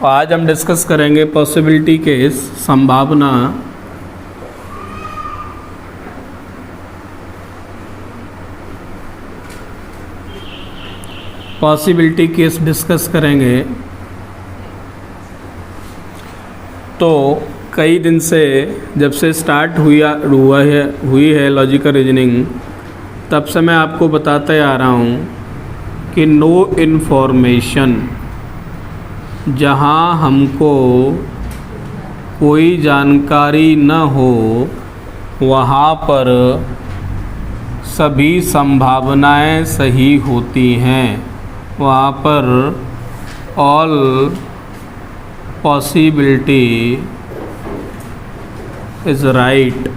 आज हम डिस्कस करेंगे पॉसिबिलिटी केस, संभावना। पॉसिबिलिटी केस डिस्कस करेंगे। तो कई दिन से जब से स्टार्ट हुई है लॉजिकल रीजनिंग, तब से मैं आपको बताते आ रहा हूँ कि नो इन्फॉर्मेशन, जहाँ हमको कोई जानकारी न हो वहाँ पर सभी संभावनाएं सही होती हैं। वहाँ पर ऑल पॉसिबिलिटी इज़ राइट।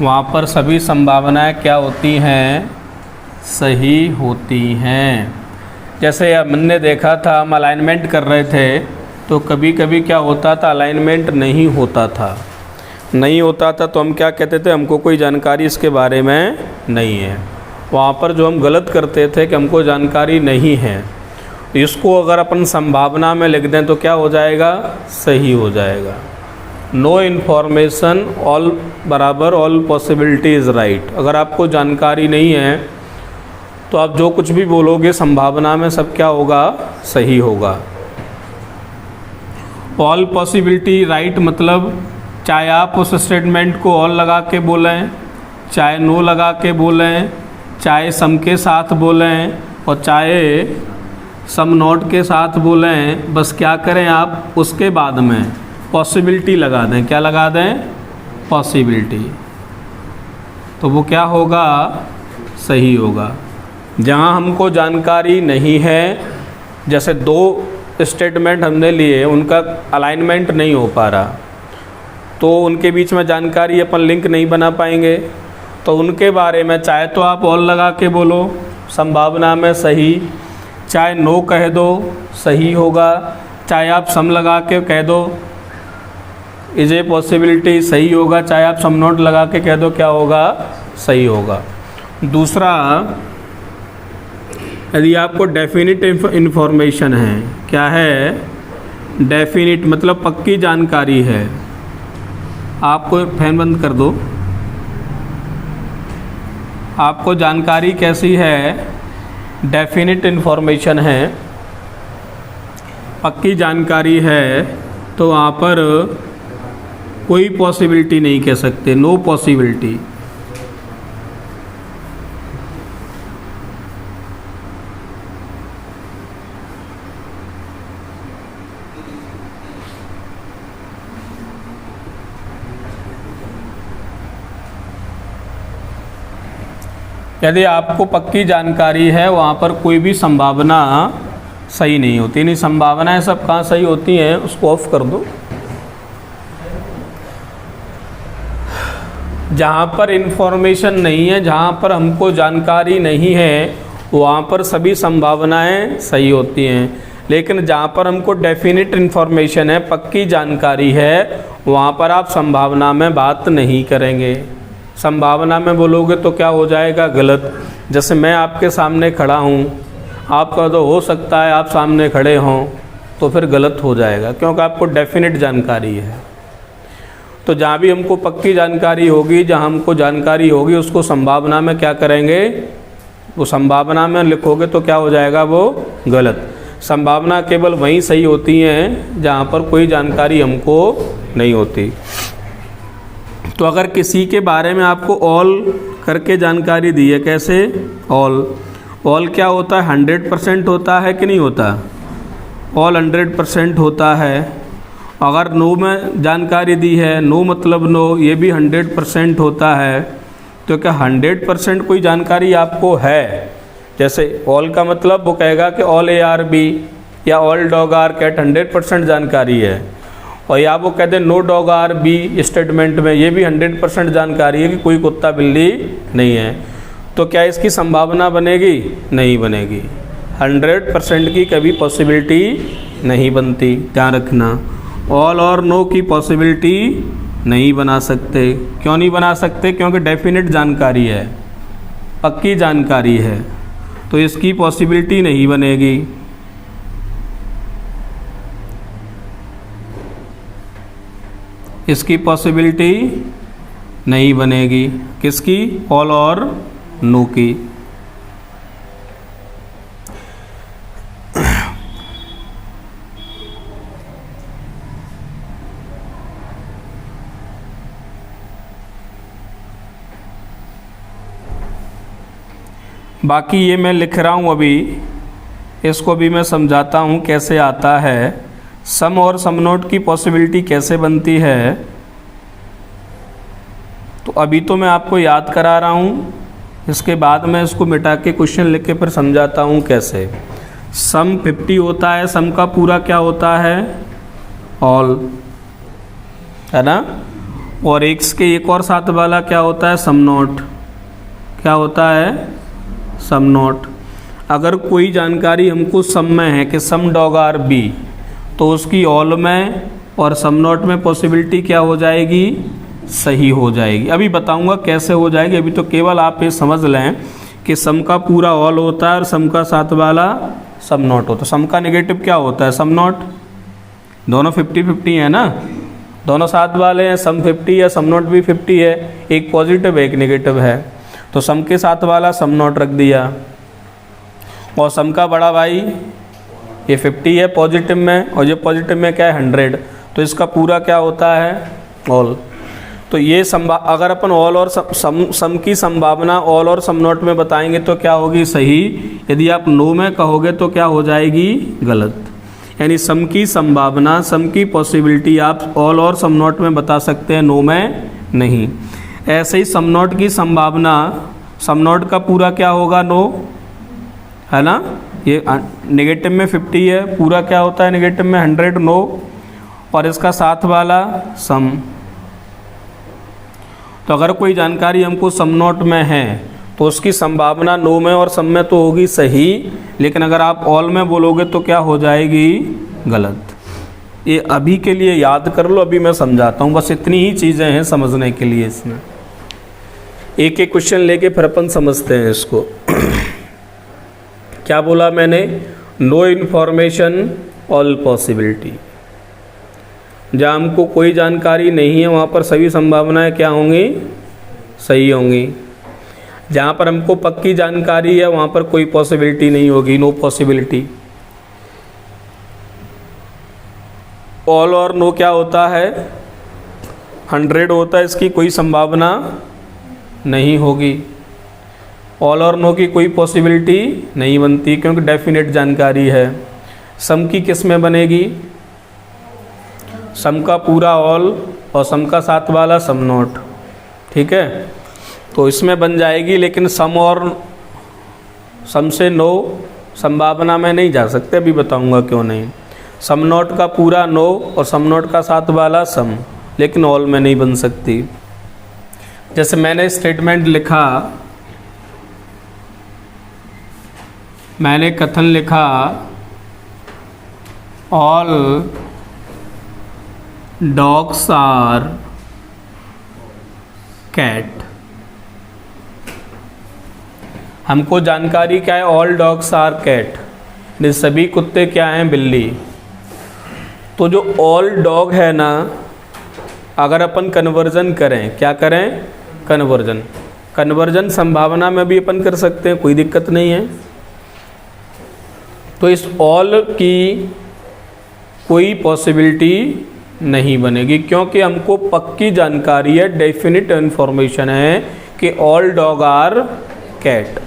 वहाँ पर सभी संभावनाएं क्या होती हैं? सही होती हैं। जैसे हमने देखा था, हम अलाइनमेंट कर रहे थे तो कभी कभी क्या होता था, अलाइनमेंट नहीं होता था तो हम क्या कहते थे, हमको कोई जानकारी इसके बारे में नहीं है। वहाँ पर जो हम गलत करते थे कि हमको जानकारी नहीं है, इसको अगर अपन संभावना में लिख दें तो क्या हो जाएगा? सही हो जाएगा। नो इन्फॉर्मेशन ऑल बराबर ऑल पॉसिबिलिटी इज़ राइट। अगर आपको जानकारी नहीं है तो आप जो कुछ भी बोलोगे संभावना में सब क्या होगा? सही होगा। ऑल पॉसिबिलिटी राइट मतलब चाहे आप उस स्टेटमेंट को ऑल लगा के बोलें, चाहे नो लगा के बोलें, चाहे सम के साथ बोलें और चाहे सम नॉट के साथ बोलें, बस क्या करें आप उसके बाद में पॉसिबिलिटी लगा दें। क्या लगा दें? पॉसिबिलिटी। तो वो क्या होगा? सही होगा। जहाँ हमको जानकारी नहीं है, जैसे दो स्टेटमेंट हमने लिए, उनका अलाइनमेंट नहीं हो पा रहा, तो उनके बीच में जानकारी अपन लिंक नहीं बना पाएंगे। तो उनके बारे में चाहे तो आप ऑल लगा के बोलो संभावना में सही, चाहे नो कह दो सही होगा, चाहे आप सम लगा के कह दो इज ए पॉसिबिलिटी सही होगा, चाहे आप सम नॉट लगा के कह दो क्या होगा? सही होगा। दूसरा, यदि आपको डेफिनिट इन्फॉर्मेशन है, क्या है? डेफिनिट मतलब पक्की जानकारी है। आपको फैन बंद कर दो। आपको जानकारी कैसी है? डेफिनिट इन्फॉर्मेशन है, पक्की जानकारी है, तो वहाँ पर कोई पॉसिबिलिटी नहीं कह सकते, नो पॉसिबिलिटी। यदि आपको पक्की जानकारी है, वहाँ पर कोई भी संभावना सही नहीं होती। नहीं, संभावनाएं सब कहाँ सही होती हैं? उसको ऑफ कर दो। जहाँ पर इन्फॉर्मेशन नहीं है, जहाँ पर हमको जानकारी नहीं है, वहाँ पर सभी संभावनाएं सही होती हैं। लेकिन जहाँ पर हमको डेफिनिट इन्फॉर्मेशन है, पक्की जानकारी है, वहाँ पर आप संभावना में बात नहीं करेंगे। संभावना में बोलोगे तो क्या हो जाएगा? गलत। जैसे मैं आपके सामने खड़ा हूँ, आपका तो हो सकता है आप सामने खड़े हों, तो फिर गलत हो जाएगा, क्योंकि आपको डेफिनिट जानकारी है। तो जहाँ भी हमको पक्की जानकारी होगी, जहाँ हमको जानकारी होगी, उसको संभावना में क्या करेंगे? वो संभावना में लिखोगे तो क्या हो जाएगा? वो गलत। संभावना केवल वहीं सही होती हैं जहाँ पर कोई जानकारी हमको नहीं होती। तो अगर किसी के बारे में आपको ऑल करके जानकारी दी है, कैसे? ऑल क्या होता है? 100% होता है कि नहीं होता? ऑल 100% होता है। अगर नो में जानकारी दी है, नो मतलब नो, ये भी 100% होता है। तो क्या 100% कोई जानकारी आपको है? जैसे ऑल का मतलब वो कहेगा कि ऑल ए आर बी या ऑल डॉग आर कैट 100% जानकारी है, और या वो कहते हैं no dog are B statement में, ये भी 100% जानकारी है कि कोई कुत्ता बिल्ली नहीं है। तो क्या इसकी संभावना बनेगी? नहीं बनेगी। 100% की कभी पॉसिबिलिटी नहीं बनती, ध्यान रखना। ऑल और नो की पॉसिबिलिटी नहीं बना सकते। क्यों नहीं बना सकते? क्योंकि डेफिनेट जानकारी है, पक्की जानकारी है। तो इसकी पॉसिबिलिटी नहीं बनेगी। इसकी पॉसिबिलिटी नहीं बनेगी। किसकी? ऑल और नो की। बाकी ये मैं लिख रहा हूँ अभी, इसको भी मैं समझाता हूँ कैसे आता है। सम और सम नोट की पॉसिबिलिटी कैसे बनती है, तो अभी तो मैं आपको याद करा रहा हूँ, इसके बाद मैं इसको मिटा के क्वेश्चन लिख के फिर समझाता हूँ कैसे। सम 50 होता है, सम का पूरा क्या होता है? ऑल, है ना। और x के एक और साथ वाला क्या होता है? सम नोट। क्या होता है? सम नोट। अगर कोई जानकारी हमको सम में है कि सम डॉग आर बी, तो उसकी ऑल में और सम नोट में पॉसिबिलिटी क्या हो जाएगी? सही हो जाएगी। अभी बताऊंगा कैसे हो जाएगी। अभी तो केवल आप ये समझ लें कि सम का पूरा ऑल होता है और सम का साथ वाला सम नोट होता है। सम का नेगेटिव क्या होता है? सम नोट। दोनों 50-50 है ना, दोनों साथ वाले हैं। सम 50 है, सम नोट भी 50 है, एक पॉजिटिव एक नेगेटिव है, तो सम के साथ वाला सम नोट रख दिया। और सम का बड़ा भाई ये 50 है पॉजिटिव में, और ये पॉजिटिव में क्या है? 100, तो इसका पूरा क्या होता है? ऑल। तो ये अगर अपन ऑल और सम की संभावना ऑल और सम नोट में बताएंगे तो क्या होगी? सही। यदि आप नो में कहोगे तो क्या हो जाएगी? गलत। यानी सम की संभावना, सम की पॉसिबिलिटी आप ऑल और सम नोट में बता सकते हैं, नो में नहीं। ऐसे ही सम नोट की संभावना, सम नोट का पूरा क्या होगा? नो, है ना। ये नेगेटिव में 50 है, पूरा क्या होता है नेगेटिव में? 100, नो। और इसका साथ वाला सम। तो अगर कोई जानकारी हमको सम नोट में है तो उसकी संभावना नो में और सम में तो होगी सही, लेकिन अगर आप ऑल में बोलोगे तो क्या हो जाएगी? गलत। ये अभी के लिए याद कर लो, अभी मैं समझाता हूँ। बस इतनी ही चीज़ें हैं समझने के लिए इसमें। एक एक क्वेश्चन लेके फिर अपन समझते हैं इसको। क्या बोला मैंने? No information all possibility. जहाँ हमको कोई जानकारी नहीं है वहाँ पर सभी संभावनाएं क्या होंगी? सही होंगी। जहाँ पर हमको पक्की जानकारी है वहाँ पर कोई पॉसिबिलिटी नहीं होगी, नो पॉसिबिलिटी। ऑल और नो क्या होता है? 100 होता है, इसकी कोई संभावना नहीं होगी। ऑल और नो की कोई पॉसिबिलिटी नहीं बनती क्योंकि डेफिनेट जानकारी है। सम की किस में बनेगी? सम का पूरा ऑल और सम का साथ वाला सम नोट, ठीक है, तो इसमें बन जाएगी। लेकिन सम और सम से नो संभावना में नहीं जा सकते, अभी बताऊंगा क्यों नहीं। सम नोट का पूरा नो और सम नोट का साथ वाला सम, लेकिन ऑल में नहीं बन सकती। जैसे मैंने स्टेटमेंट लिखा, मैंने कथन लिखा, ऑल डॉग्स आर कैट। हमको जानकारी क्या है? ऑल डॉग्स आर कैट, ये सभी कुत्ते क्या हैं? बिल्ली। तो जो ऑल डॉग है ना, अगर अपन कन्वर्जन करें, क्या करें? कन्वर्जन संभावना में भी अपन कर सकते हैं, कोई दिक्कत नहीं है। तो इस ऑल की कोई पॉसिबिलिटी नहीं बनेगी क्योंकि हमको पक्की जानकारी है, डेफिनेट इन्फॉर्मेशन है कि ऑल डॉग आर कैट।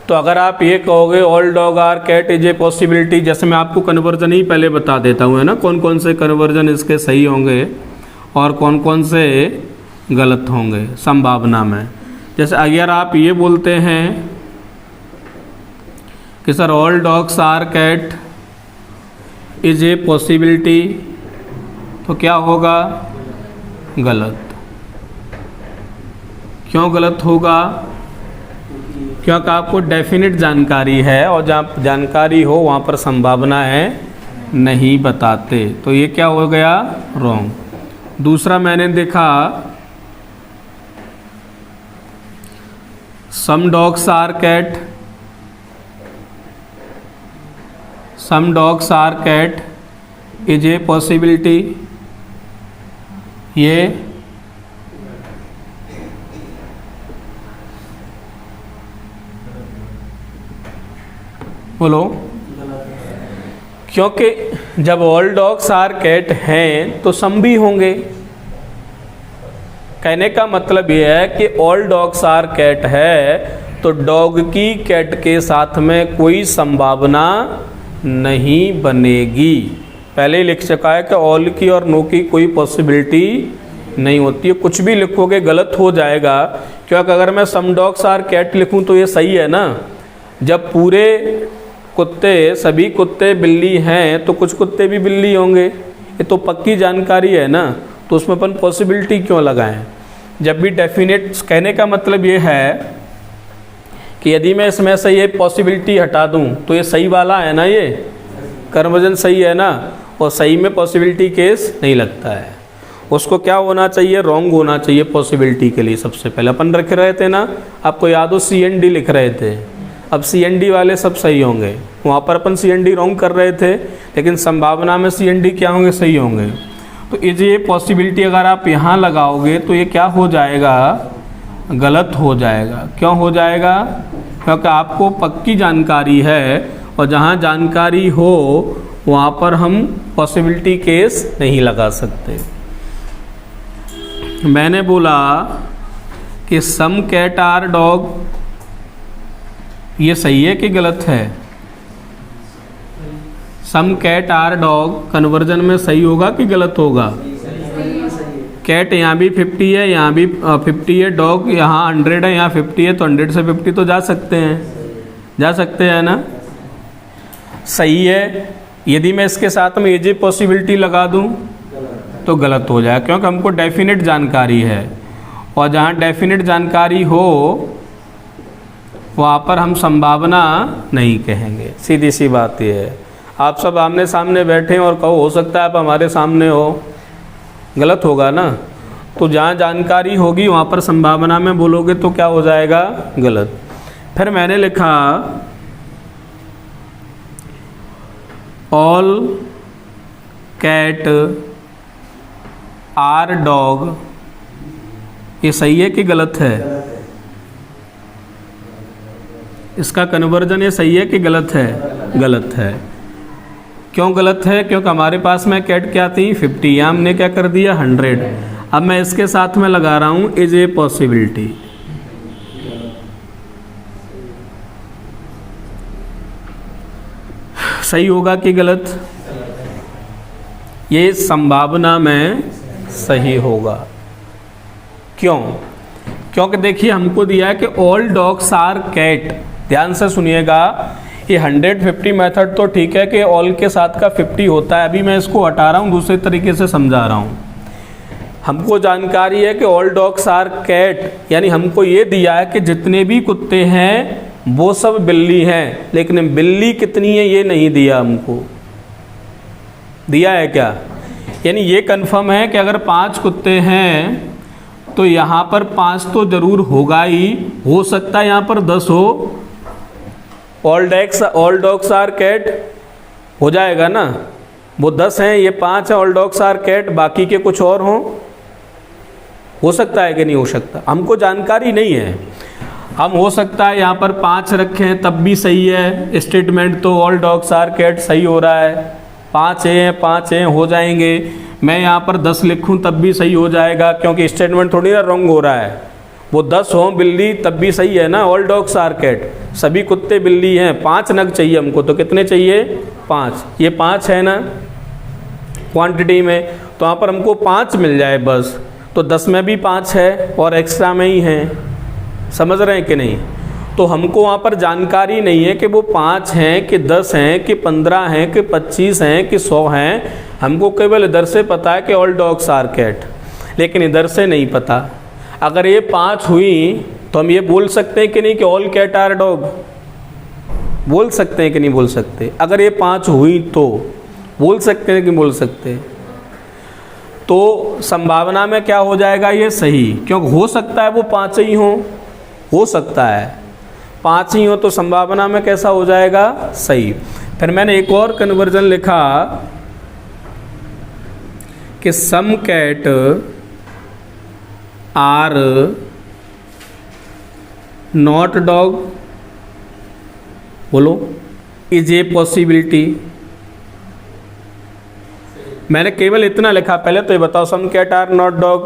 तो अगर आप ये कहोगे all dog are cat is a possibility, जैसे मैं आपको कन्वर्जन ही पहले बता देता हूँ, है ना, कौन कौन से कन्वर्जन इसके सही होंगे और कौन कौन से गलत होंगे संभावना में। जैसे अगर आप ये बोलते हैं कि sir all dogs are cat is a possibility, तो क्या होगा? गलत। क्यों गलत होगा? क्योंकि आपको डेफिनेट जानकारी है और जहाँ जानकारी हो वहाँ पर संभावना है नहीं बताते, तो ये क्या हो गया? रॉन्ग। दूसरा मैंने देखा, some dogs are cat, some dogs are cat is a possibility, ये बोलो, क्योंकि जब ऑल डॉग्स आर कैट हैं तो सम भी होंगे। कहने का मतलब यह है कि ऑल डॉग्स आर कैट है तो डॉग की कैट के साथ में कोई संभावना नहीं बनेगी। पहले ही लिख चुका है कि ऑल की और नो की कोई पॉसिबिलिटी नहीं होती है। कुछ भी लिखोगे गलत हो जाएगा, क्योंकि अगर मैं सम डॉग्स आर कैट लिखूं तो ये सही है ना। जब पूरे कुत्ते, सभी कुत्ते बिल्ली हैं तो कुछ कुत्ते भी बिल्ली होंगे, ये तो पक्की जानकारी है ना, तो उसमें अपन पॉसिबिलिटी क्यों लगाएं। जब भी डेफिनेट, कहने का मतलब ये है कि यदि मैं इसमें से ये पॉसिबिलिटी हटा दूं तो ये सही वाला है ना, ये कन्वर्जन सही है ना, और सही में पॉसिबिलिटी केस नहीं लगता है। उसको क्या होना चाहिए, रॉन्ग होना चाहिए पॉसिबिलिटी के लिए। सबसे पहले अपन रख रहे थे ना, आपको याद हो CND लिख रहे थे, अब CND वाले सब सही होंगे। वहाँ पर अपन CND रॉन्ग कर रहे थे, लेकिन संभावना में CND क्या होंगे, सही होंगे। तो ये पॉसिबिलिटी अगर आप यहाँ लगाओगे तो ये क्या हो जाएगा, गलत हो जाएगा। क्यों हो जाएगा, क्योंकि आपको पक्की जानकारी है, और जहाँ जानकारी हो वहाँ पर हम पॉसिबिलिटी केस नहीं लगा सकते। मैंने बोला कि सम कैट आर डॉग, ये सही है कि गलत है। Some cat are dog conversion में सही होगा कि गलत होगा। कैट यहाँ भी 50 है, यहाँ भी 50 है, डॉग यहाँ 100 है, यहाँ 50 है, तो 100 से 50 तो जा सकते हैं, जा सकते हैं ना, सही है। यदि मैं इसके साथ में ये पॉसिबिलिटी लगा दूँ तो गलत हो जाए, क्योंकि हमको डेफिनेट जानकारी है, और जहाँ डेफिनेट जानकारी हो वहाँ पर हम संभावना नहीं कहेंगे। सीधी सी बात यह है। आप सब आमने सामने बैठे हैं और कहो हो सकता है आप हमारे सामने हो, गलत होगा ना। तो जहाँ जानकारी होगी वहाँ पर संभावना में बोलोगे तो क्या हो जाएगा, गलत। फिर मैंने लिखा ऑल कैट आर डॉग, ये सही है कि गलत है, इसका कन्वर्जन ये सही है कि गलत है, गलत है। क्यों गलत है, क्योंकि हमारे पास में कैट क्या थी 50, यहाँ हमने क्या कर दिया 100। अब मैं इसके साथ में लगा रहा हूँ इज ए पॉसिबिलिटी, सही होगा कि गलत, ये संभावना में सही होगा। क्यों, क्योंकि देखिए हमको दिया है कि ऑल डॉग्स आर कैट। ध्यान से सुनिएगा, ये 150 मेथड तो ठीक है कि ऑल के साथ का 50 होता है, अभी मैं इसको हटा रहा हूँ, दूसरे तरीके से समझा रहा हूँ। हमको जानकारी है कि ऑल डॉग्स आर कैट, यानी हमको ये दिया है कि जितने भी कुत्ते हैं वो सब बिल्ली हैं, लेकिन बिल्ली कितनी है ये नहीं दिया हमको। दिया है क्या, यानी ये कंफर्म है कि अगर 5 कुत्ते हैं तो यहाँ पर 5 तो ज़रूर होगा ही, हो सकता है यहाँ पर 10 हो। ऑल डॉग्स आर कैट हो जाएगा ना, वो 10 हैं, ये 5 है, ऑल डॉग्स आर कैट, बाकी के कुछ और हों, हो सकता है कि नहीं हो सकता, हमको जानकारी नहीं है। हम हो सकता है यहाँ पर 5 रखें तब भी सही है, स्टेटमेंट तो ऑल डॉग्स आर कैट सही हो रहा है, 5 हैं हो जाएंगे। मैं यहाँ पर 10 लिखूँ तब भी सही हो जाएगा, क्योंकि स्टेटमेंट थोड़ी ना रॉन्ग हो रहा है। वो 10 हों बिल्ली तब भी सही है ना, ऑल डॉग्स आर कैट, सभी कुत्ते बिल्ली हैं। 5 नग चाहिए हमको, तो कितने चाहिए 5, ये 5 है ना क्वांटिटी में, तो यहाँ पर हमको 5 मिल जाए बस, तो 10 में भी 5 है और एक्स्ट्रा में ही है। समझ रहे हैं कि नहीं। तो हमको वहाँ पर जानकारी नहीं है कि वो 5 हैं कि 10 हैं कि 15 हैं कि 25 हैं कि 100 हैं, हमको केवल इधर से पता है कि ऑल डॉग्स आर कैट, लेकिन इधर से नहीं पता। अगर ये 5 हुई तो हम ये बोल सकते हैं कि नहीं कि ऑल कैट आर डॉग, बोल सकते हैं कि नहीं बोल सकते। अगर ये 5 हुई तो बोल सकते हैं कि बोल सकते, तो संभावना में क्या हो जाएगा ये सही, क्योंकि हो सकता है वो 5 ही हों, हो सकता है, 5 ही हो तो संभावना में कैसा हो जाएगा, सही। फिर मैंने एक और कन्वर्जन लिखा कि सम कैट आर नॉट डॉग, बोलो, इज ए पॉसिबिलिटी। मैंने केवल इतना लिखा, पहले तो ये बताओ सम कैट आर नॉट डॉग।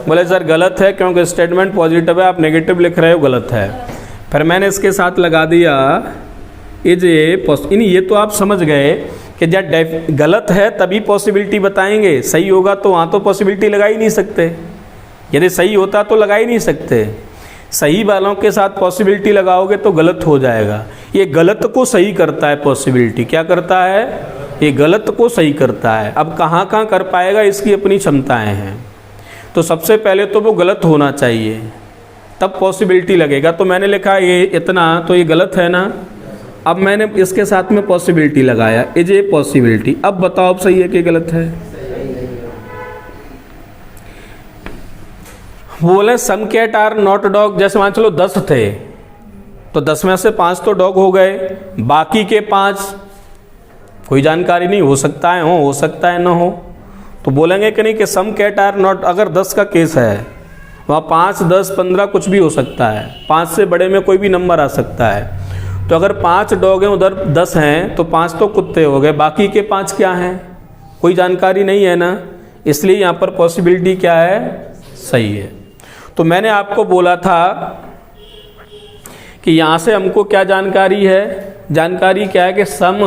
बोले सर गलत है क्योंकि स्टेटमेंट पॉजिटिव है, आप नेगेटिव लिख रहे हो, गलत है। फिर मैंने इसके साथ लगा दिया इज ए ये तो आप समझ गए कि जब गलत है तभी पॉसिबिलिटी बताएंगे, सही होगा तो वहाँ तो पॉसिबिलिटी लगा ही नहीं सकते, यदि सही होता तो लगा ही नहीं सकते। सही वालों के साथ पॉसिबिलिटी लगाओगे तो गलत हो जाएगा। ये गलत को सही करता है, पॉसिबिलिटी क्या करता है, ये गलत को सही करता है। अब कहाँ कहाँ कर पाएगा इसकी अपनी क्षमताएं हैं। तो सबसे पहले तो वो गलत होना चाहिए तब पॉसिबिलिटी लगेगा। तो मैंने लिखा ये इतना, तो ये गलत है ना। अब मैंने इसके साथ में पॉसिबिलिटी लगाया, इज ए पॉसिबिलिटी। अब बताओ अब सही है कि गलत है। बोले सम कैट आर नॉट डॉग, जैसे मान चलो 10 थे तो 10 में से 5 तो डॉग हो गए, बाकी के 5 कोई जानकारी नहीं, हो सकता है हो सकता है ना हो। तो बोलेंगे कि नहीं कि सम कैट आर नॉट, अगर 10 का केस है वहाँ 5, 10, 15 कुछ भी हो सकता है, 5 से बड़े में कोई भी नंबर आ सकता है। तो अगर 5 डॉग हैं उधर 10 हैं तो 5 तो कुत्ते हो गए, बाकी के 5 क्या हैं, कोई जानकारी नहीं है ना, इसलिए यहाँ पर पॉसिबिलिटी क्या है, सही है। तो मैंने आपको बोला था कि यहाँ से हमको क्या जानकारी है, जानकारी क्या है कि सम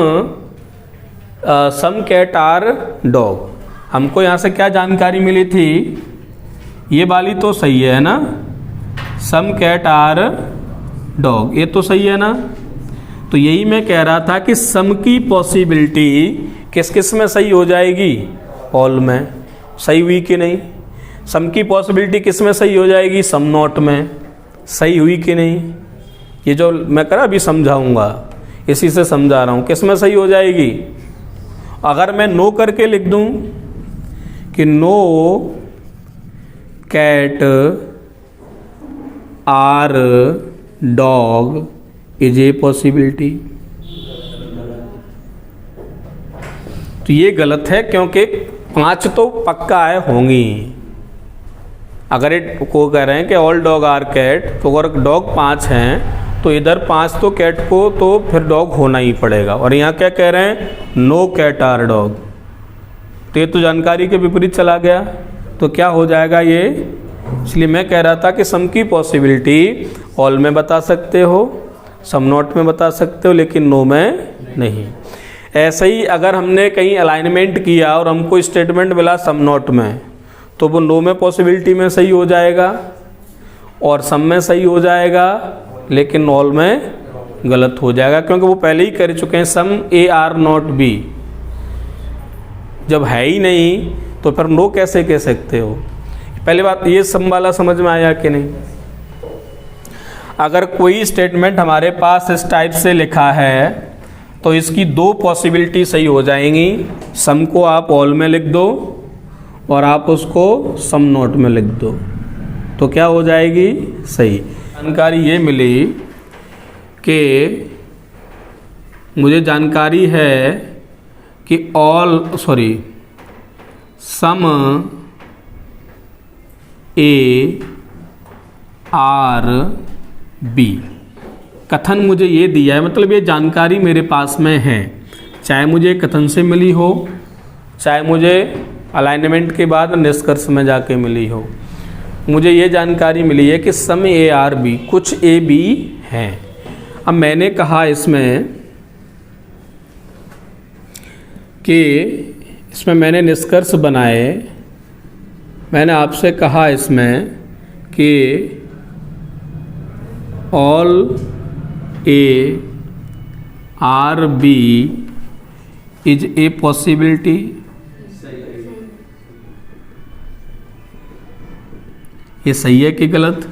कैट आर डॉग। हमको यहाँ से क्या जानकारी मिली थी, ये वाली तो सही है ना, सम कैट आर डॉग, ये तो सही है ना। तो यही मैं कह रहा था कि सम की पॉसिबिलिटी किस किस में सही हो जाएगी, ऑल में। सही हुई कि नहीं, सम की पॉसिबिलिटी किस में सही हो जाएगी, सम नॉट में। सही हुई कि नहीं, ये जो मैं करा अभी समझाऊंगा, इसी से समझा रहा हूँ, किस में सही हो जाएगी। अगर मैं नो करके लिख दूं कि no cat are dog is a possibility, तो ये गलत है क्योंकि 5 तो पक्का है होंगी। अगर ये को कह रहे हैं कि ऑल डॉग आर कैट, तो अगर डॉग 5 हैं तो इधर 5 तो कैट को तो फिर डॉग होना ही पड़ेगा। और यहाँ क्या कह रहे हैं, नो कैट आर डॉग, तो ये तो जानकारी के विपरीत चला गया, तो क्या हो जाएगा ये। इसलिए मैं कह रहा था कि सम की पॉसिबिलिटी ऑल में बता सकते हो, सम नॉट में बता सकते हो, लेकिन नो में नहीं। ऐसे ही अगर हमने कहीं अलाइनमेंट किया और हमको स्टेटमेंट मिला सम नॉट में, तो वो नो में पॉसिबिलिटी में सही हो जाएगा और सम में सही हो जाएगा, लेकिन ऑल में गलत हो जाएगा, क्योंकि वो पहले ही कर चुके हैं some A are not B. जब है ही नहीं तो फिर नो कैसे कह सकते हो। पहली बात ये सम वाला समझ में आया कि नहीं। अगर कोई स्टेटमेंट हमारे पास इस टाइप से लिखा है तो इसकी 2 पॉसिबिलिटी सही हो जाएंगी। सम को आप ऑल में लिख दो और आप उसको सम नॉट में लिख दो, तो क्या हो जाएगी, सही। जानकारी ये मिली कि मुझे जानकारी है कि सम ए आर बी, कथन मुझे ये दिया है, मतलब ये जानकारी मेरे पास में है, चाहे मुझे कथन से मिली हो, चाहे मुझे अलाइनमेंट के बाद निष्कर्ष में जाके मिली हो। मुझे ये जानकारी मिली है कि सम ए आर बी, कुछ ए बी हैं। अब मैंने कहा इसमें कि इसमें मैंने निष्कर्ष बनाए, मैंने आपसे कहा इसमें कि all A are B is a possibility. ये सही है कि गलत,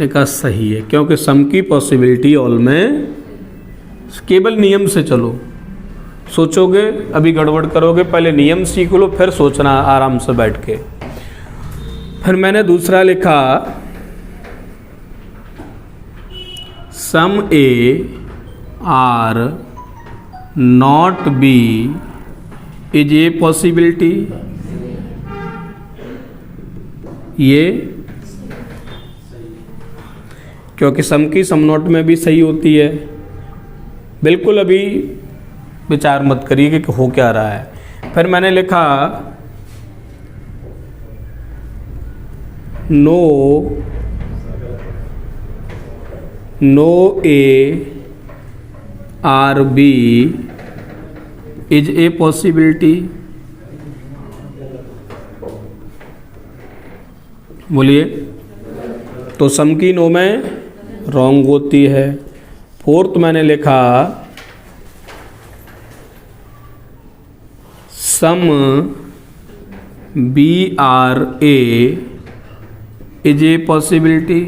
ने कहा सही है, क्योंकि सम की पॉसिबिलिटी ऑल में। केवल नियम से चलो, सोचोगे अभी गड़बड़ करोगे, पहले नियम सीख लो फिर सोचना आराम से बैठ के। फिर मैंने दूसरा लिखा some A are not B is a possibility, ये क्योंकि सम की सम नॉट में भी सही होती है। बिल्कुल अभी विचार मत करिए कि हो क्या रहा है। फिर मैंने लिखा no A are B is a possibility. बोलिए, तो सम की नो में रॉन्ग होती है। फोर्थ मैंने लिखा some B are A is a possibility.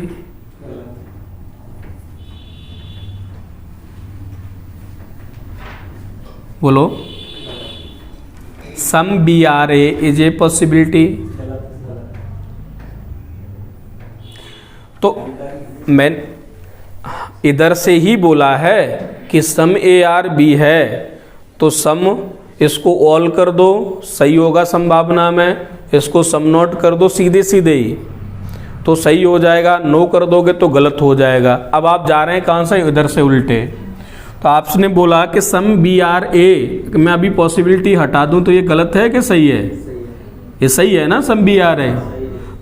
बोलो, some B are A is a possibility. तो मैं इधर से ही बोला है कि सम ए आर बी है, तो सम इसको ऑल कर दो, सही होगा संभावना में। इसको सम नॉट कर दो सीधे सीधे ही, तो सही हो जाएगा। नो कर दोगे तो गलत हो जाएगा। अब आप जा रहे हैं कहाँ से? इधर से उल्टे। तो आपने बोला कि सम बी आर ए, मैं अभी पॉसिबिलिटी हटा दूं तो ये गलत है कि सही है? ये सही है ना, सम बी आर ए।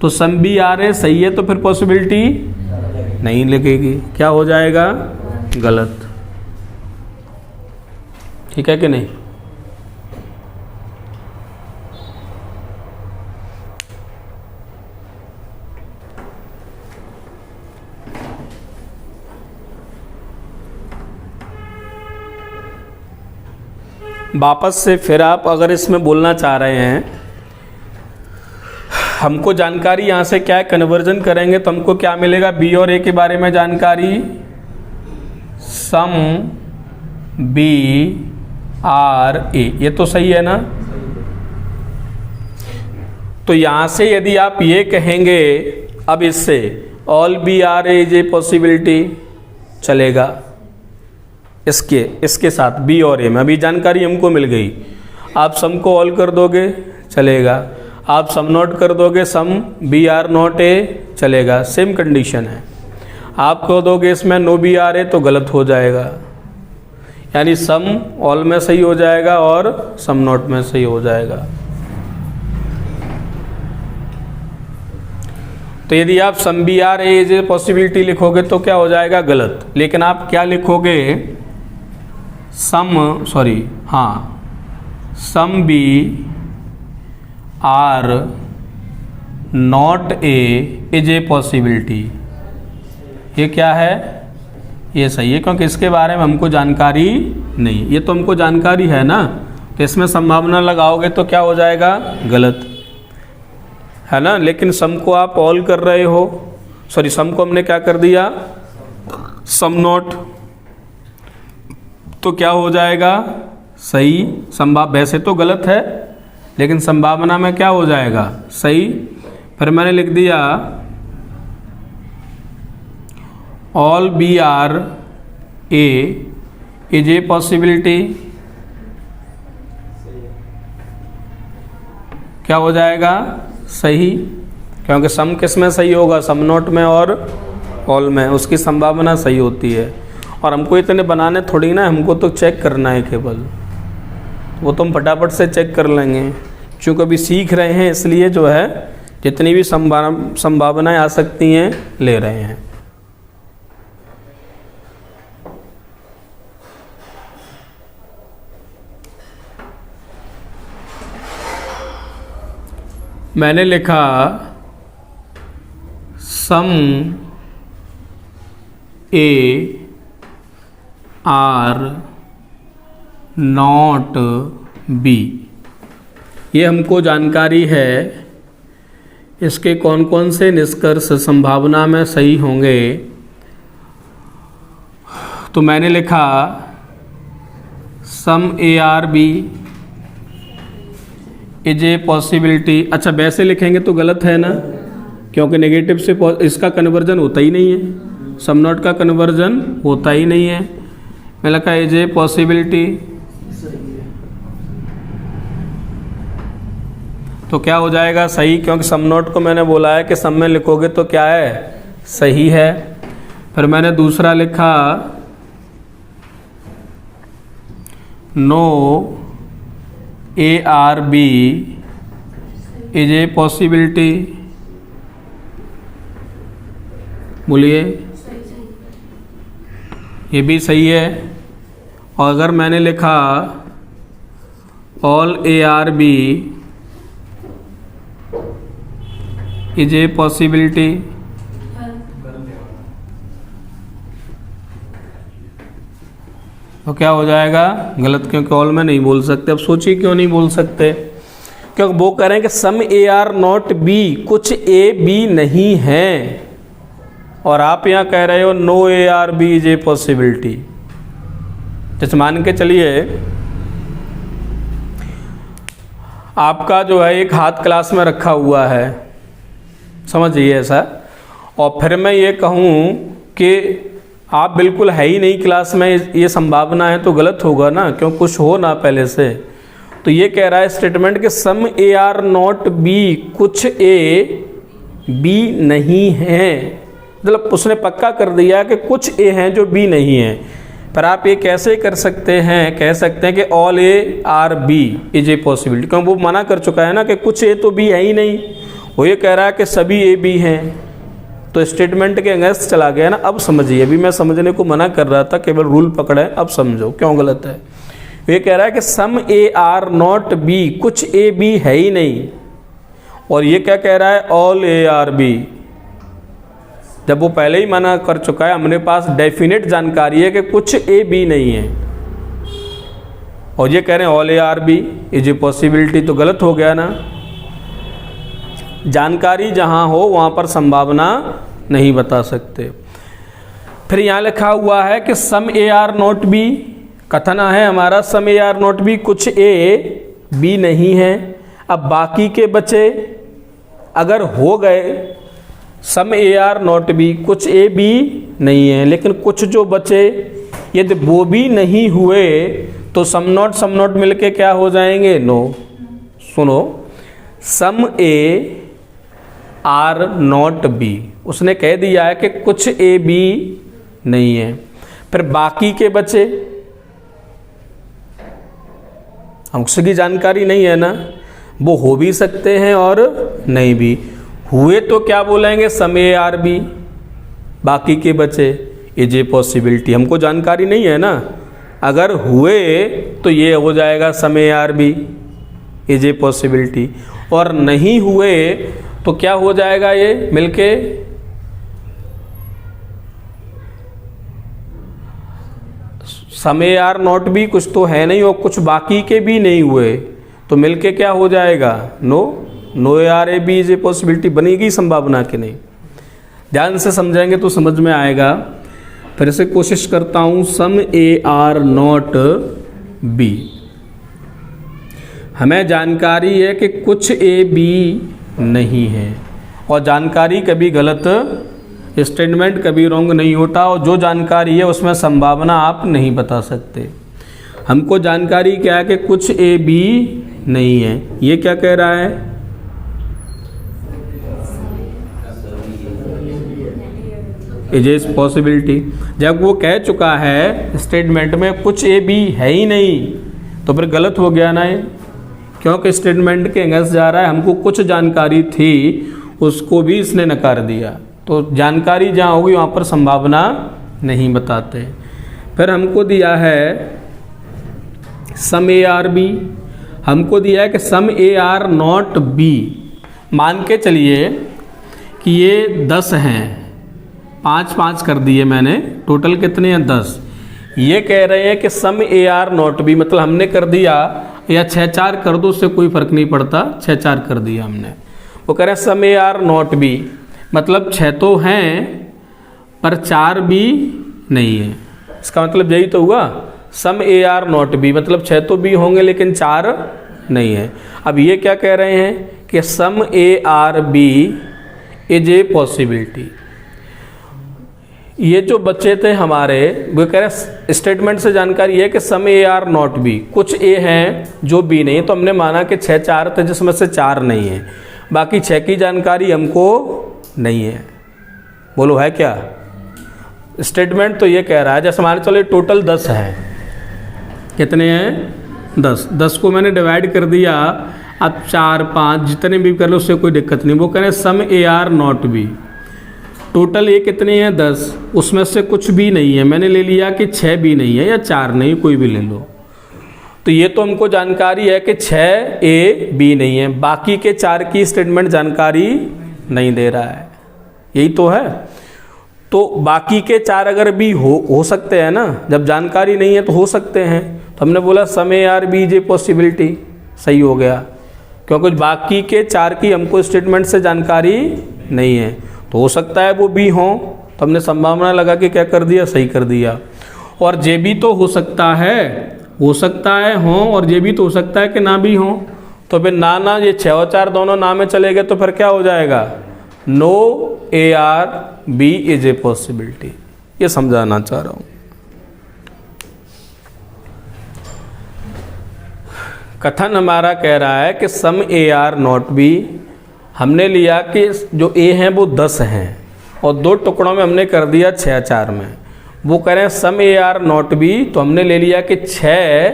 तो सम बी आर ए सही है, तो फिर पॉसिबिलिटी नहीं लगेगी। क्या हो जाएगा? गलत। ठीक है कि नहीं? वापस से फिर आप अगर इसमें बोलना चाह रहे हैं, हमको जानकारी यहाँ से क्या है, कन्वर्जन करेंगे तो हमको क्या मिलेगा? बी और ए के बारे में जानकारी। सम बी आर ए, ये तो सही है ना? तो यहाँ से यदि आप ये कहेंगे, अब इससे all B are A is a possibility चलेगा। इसके साथ बी और ए में अभी जानकारी हमको मिल गई। आप सम को ऑल कर दोगे चलेगा, आप सम नॉट कर दोगे some B are not A चलेगा, सेम कंडीशन है। आप कह दोगे इसमें नो बी आर ए तो गलत हो जाएगा, यानी सम ऑल में सही हो जाएगा और सम नॉट में सही हो जाएगा। तो यदि आप some B are A is a possibility लिखोगे तो क्या हो जाएगा? गलत। लेकिन आप क्या लिखोगे? Some B are not A is a possibility. ये क्या है? ये सही है, क्योंकि इसके बारे में हमको जानकारी नहीं। ये तो हमको जानकारी है ना, तो इसमें संभावना लगाओगे तो क्या हो जाएगा? गलत है ना। लेकिन सम को आप ऑल कर रहे हो, सम को हमने क्या कर दिया? सम नॉट, तो क्या हो जाएगा? सही। वैसे तो गलत है, लेकिन संभावना में क्या हो जाएगा? सही। फिर मैंने लिख दिया all B are A is a possibility. क्या हो जाएगा? सही, क्योंकि सम किस में सही होगा? सम नॉट में और ऑल में, उसकी संभावना सही होती है। और हमको इतने बनाने थोड़ी ना, हमको तो चेक करना है केवल, वो तो हम फटाफट से चेक कर लेंगे। चूँकि अभी सीख रहे हैं, इसलिए जो है जितनी भी संभावनाएं आ सकती हैं ले रहे हैं। मैंने लिखा some A are not B. ये हमको जानकारी है इसके कौन कौन से निष्कर्ष संभावना में सही होंगे। तो मैंने लिखा some A are B is a possibility. अच्छा, वैसे लिखेंगे तो गलत है ना, क्योंकि नेगेटिव से इसका कन्वर्जन होता ही नहीं है। सम नोट का कन्वर्जन होता ही नहीं है। मैं लिखा इज ए पॉसिबिलिटी, तो क्या हो जाएगा सही, क्योंकि सम नोट को मैंने बोला है कि सम में लिखोगे तो क्या है सही है। फिर मैंने दूसरा लिखा no ARB is a possibility, बोलिए ये भी सही है। और अगर मैंने लिखा all ARB is a possibility, तो क्या हो जाएगा गलत, क्योंकि ऑल में नहीं बोल सकते। अब सोचिए क्यों नहीं बोल सकते, क्योंकि वो कह रहे हैं कि सम AR नॉट B, कुछ A B नहीं है, और आप यहाँ कह रहे हो no ARB is a possibility. जैसे मान के चलिए आपका जो है एक हाथ क्लास में रखा हुआ है, समझिए ऐसा, और फिर मैं ये कहूँ कि आप बिल्कुल है ही नहीं क्लास में, ये संभावना है, तो गलत होगा ना, क्यों कुछ हो ना पहले से। तो ये कह रहा है स्टेटमेंट कि सम AR नॉट B, कुछ A B नहीं है, मतलब उसने पक्का कर दिया कि कुछ A हैं जो B नहीं है। पर आप ये कैसे कर सकते हैं, कह सकते हैं कि all ARB is a possibility, क्योंकि वो मना कर चुका है ना कि कुछ A तो B है ही नहीं, वो ये कह रहा है कि सभी A B हैं, तो स्टेटमेंट के अगेंस्ट चला गया ना। अब समझिए, अभी मैं समझने को मना कर रहा था, केवल रूल पकड़े, अब समझो क्यों गलत है। ये कह रहा है कि सम AR नॉट B, कुछ A B है ही नहीं, और ये क्या कह रहा है ऑल ARB, जब वो पहले ही मना कर चुका है। हमने पास डेफिनेट जानकारी है कि कुछ A B नहीं है, और ये कह रहे हैं all ARB is a possibility, तो गलत हो गया ना। जानकारी जहां हो वहां पर संभावना नहीं बता सकते। फिर यहाँ लिखा हुआ है कि सम AR नॉट B, कथन है हमारा सम AR नॉट B, कुछ A B नहीं है। अब बाकी के बचे अगर हो गए, सम AR नॉट B, कुछ A B नहीं है, लेकिन कुछ जो बचे यदि वो भी नहीं हुए तो सम नोट मिलके क्या हो जाएंगे, नो। सुनो, सम AR नॉट B, उसने कह दिया है कि कुछ A B नहीं है। फिर बाकी के बचे, हमसे की जानकारी नहीं है ना, वो हो भी सकते हैं और नहीं भी हुए, तो क्या बोलेंगे सम ARB, बाकी के बचे इज ए पॉसिबिलिटी, हमको जानकारी नहीं है ना। अगर हुए तो ये हो जाएगा सम ARB इज ए पॉसिबिलिटी, और नहीं हुए तो क्या हो जाएगा ये मिलके सम AR नॉट B, कुछ तो है नहीं और कुछ बाकी के भी नहीं हुए, तो मिलके क्या हो जाएगा, no ARB is a possibility बनेगी संभावना के नहीं। ध्यान से समझेंगे तो समझ में आएगा। फिर से कोशिश करता हूं, सम AR नॉट B, हमें जानकारी है कि कुछ A B नहीं है, और जानकारी कभी गलत, स्टेटमेंट कभी रॉन्ग नहीं होता, और जो जानकारी है उसमें संभावना आप नहीं बता सकते। हमको जानकारी क्या है कि कुछ A B नहीं है। ये क्या कह रहा है, इज ए पॉसिबिलिटी। जब वो कह चुका है स्टेटमेंट में कुछ A B है ही नहीं, तो फिर गलत हो गया ना ये, क्योंकि स्टेटमेंट के अगेंस्ट जा रहा है। हमको कुछ जानकारी थी, उसको भी इसने नकार दिया, तो जानकारी जहाँ होगी वहाँ पर संभावना नहीं बताते। फिर हमको दिया है सम ARB, हमको दिया है कि सम AR नॉट B। मान के चलिए कि ये 10 हैं, 5 कर दिए मैंने, टोटल कितने हैं 10। ये कह रहे हैं कि सम AR नॉट B, मतलब हमने कर दिया, या 6-4 कर दो, उससे कोई फर्क नहीं पड़ता, 6-4 कर दिया हमने। वो कह रहे हैं सम AR नॉट B, मतलब 6 तो हैं पर 4 भी नहीं है। इसका मतलब यही तो हुआ, सम AR नॉट B, मतलब 6 तो भी होंगे लेकिन 4 नहीं है। अब ये क्या कह रहे हैं कि सम ARB इज ए पॉसिबिलिटी। ये जो बच्चे थे हमारे, वो कह रहे स्टेटमेंट से जानकारी है कि सम ए आर नॉट बी, कुछ ए हैं जो बी नहीं है। तो हमने माना कि 6 4 थे जिसमें से 4 नहीं है, बाकी 6 की जानकारी हमको नहीं है। बोलो है क्या? स्टेटमेंट तो ये कह रहा है, जैसे मान चलो टोटल 10 है, कितने हैं 10, 10 को मैंने डिवाइड कर दिया, अब 4 5 जितने भी कर लो उससे कोई दिक्कत नहीं। वो कह रहे हैं some A are not B, total ये कितने हैं 10, उसमें से कुछ भी नहीं है, मैंने ले लिया कि 6 भी नहीं है या 4 नहीं, कोई भी ले लो। तो ये तो हमको जानकारी है कि 6 ए बी नहीं है, बाकी के 4 की स्टेटमेंट जानकारी नहीं दे रहा है, यही तो है। तो बाकी के 4 अगर भी हो सकते हैं ना, जब जानकारी नहीं है तो हो सकते हैं। तो हमने बोला some A are B is a possibility, सही हो गया, क्योंकि बाकी के 4 की हमको स्टेटमेंट से जानकारी नहीं है, तो हो सकता है वो बी हों। तो हमने संभावना लगा के क्या कर दिया, सही कर दिया। और जे भी तो हो सकता है हों, और जे भी तो हो सकता है कि ना भी हों। तो फिर ना ये 6 और 4 दोनों ना में चले गए, तो फिर क्या हो जाएगा, no A are B is a possibility. ये समझाना चाह रहा हूँ। कथन हमारा कह रहा है कि सम ए आर नॉट बी, हमने लिया कि जो ए हैं वो 10 हैं और 2 टुकड़ों में हमने कर दिया 6 4 में। वो कह रहे हैं some A are not B, तो हमने ले लिया कि 6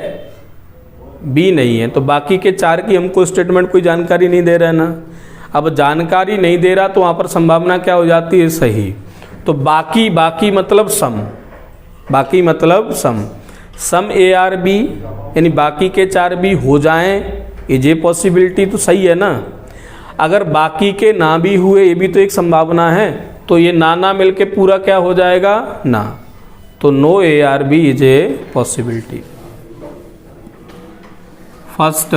बी नहीं है, तो बाकी के 4 की हमको स्टेटमेंट कोई जानकारी नहीं दे रहा है ना। अब जानकारी नहीं दे रहा तो वहाँ पर संभावना क्या हो जाती है, सही। तो बाकी मतलब सम ए आर बी, यानी बाकी के 4 भी हो जाएं, इज ए पॉसिबिलिटी, तो सही है ना। अगर बाकी के ना भी हुए, ये भी तो एक संभावना है, तो ये ना मिलके पूरा क्या हो जाएगा, ना। तो no A are B is a possibility. First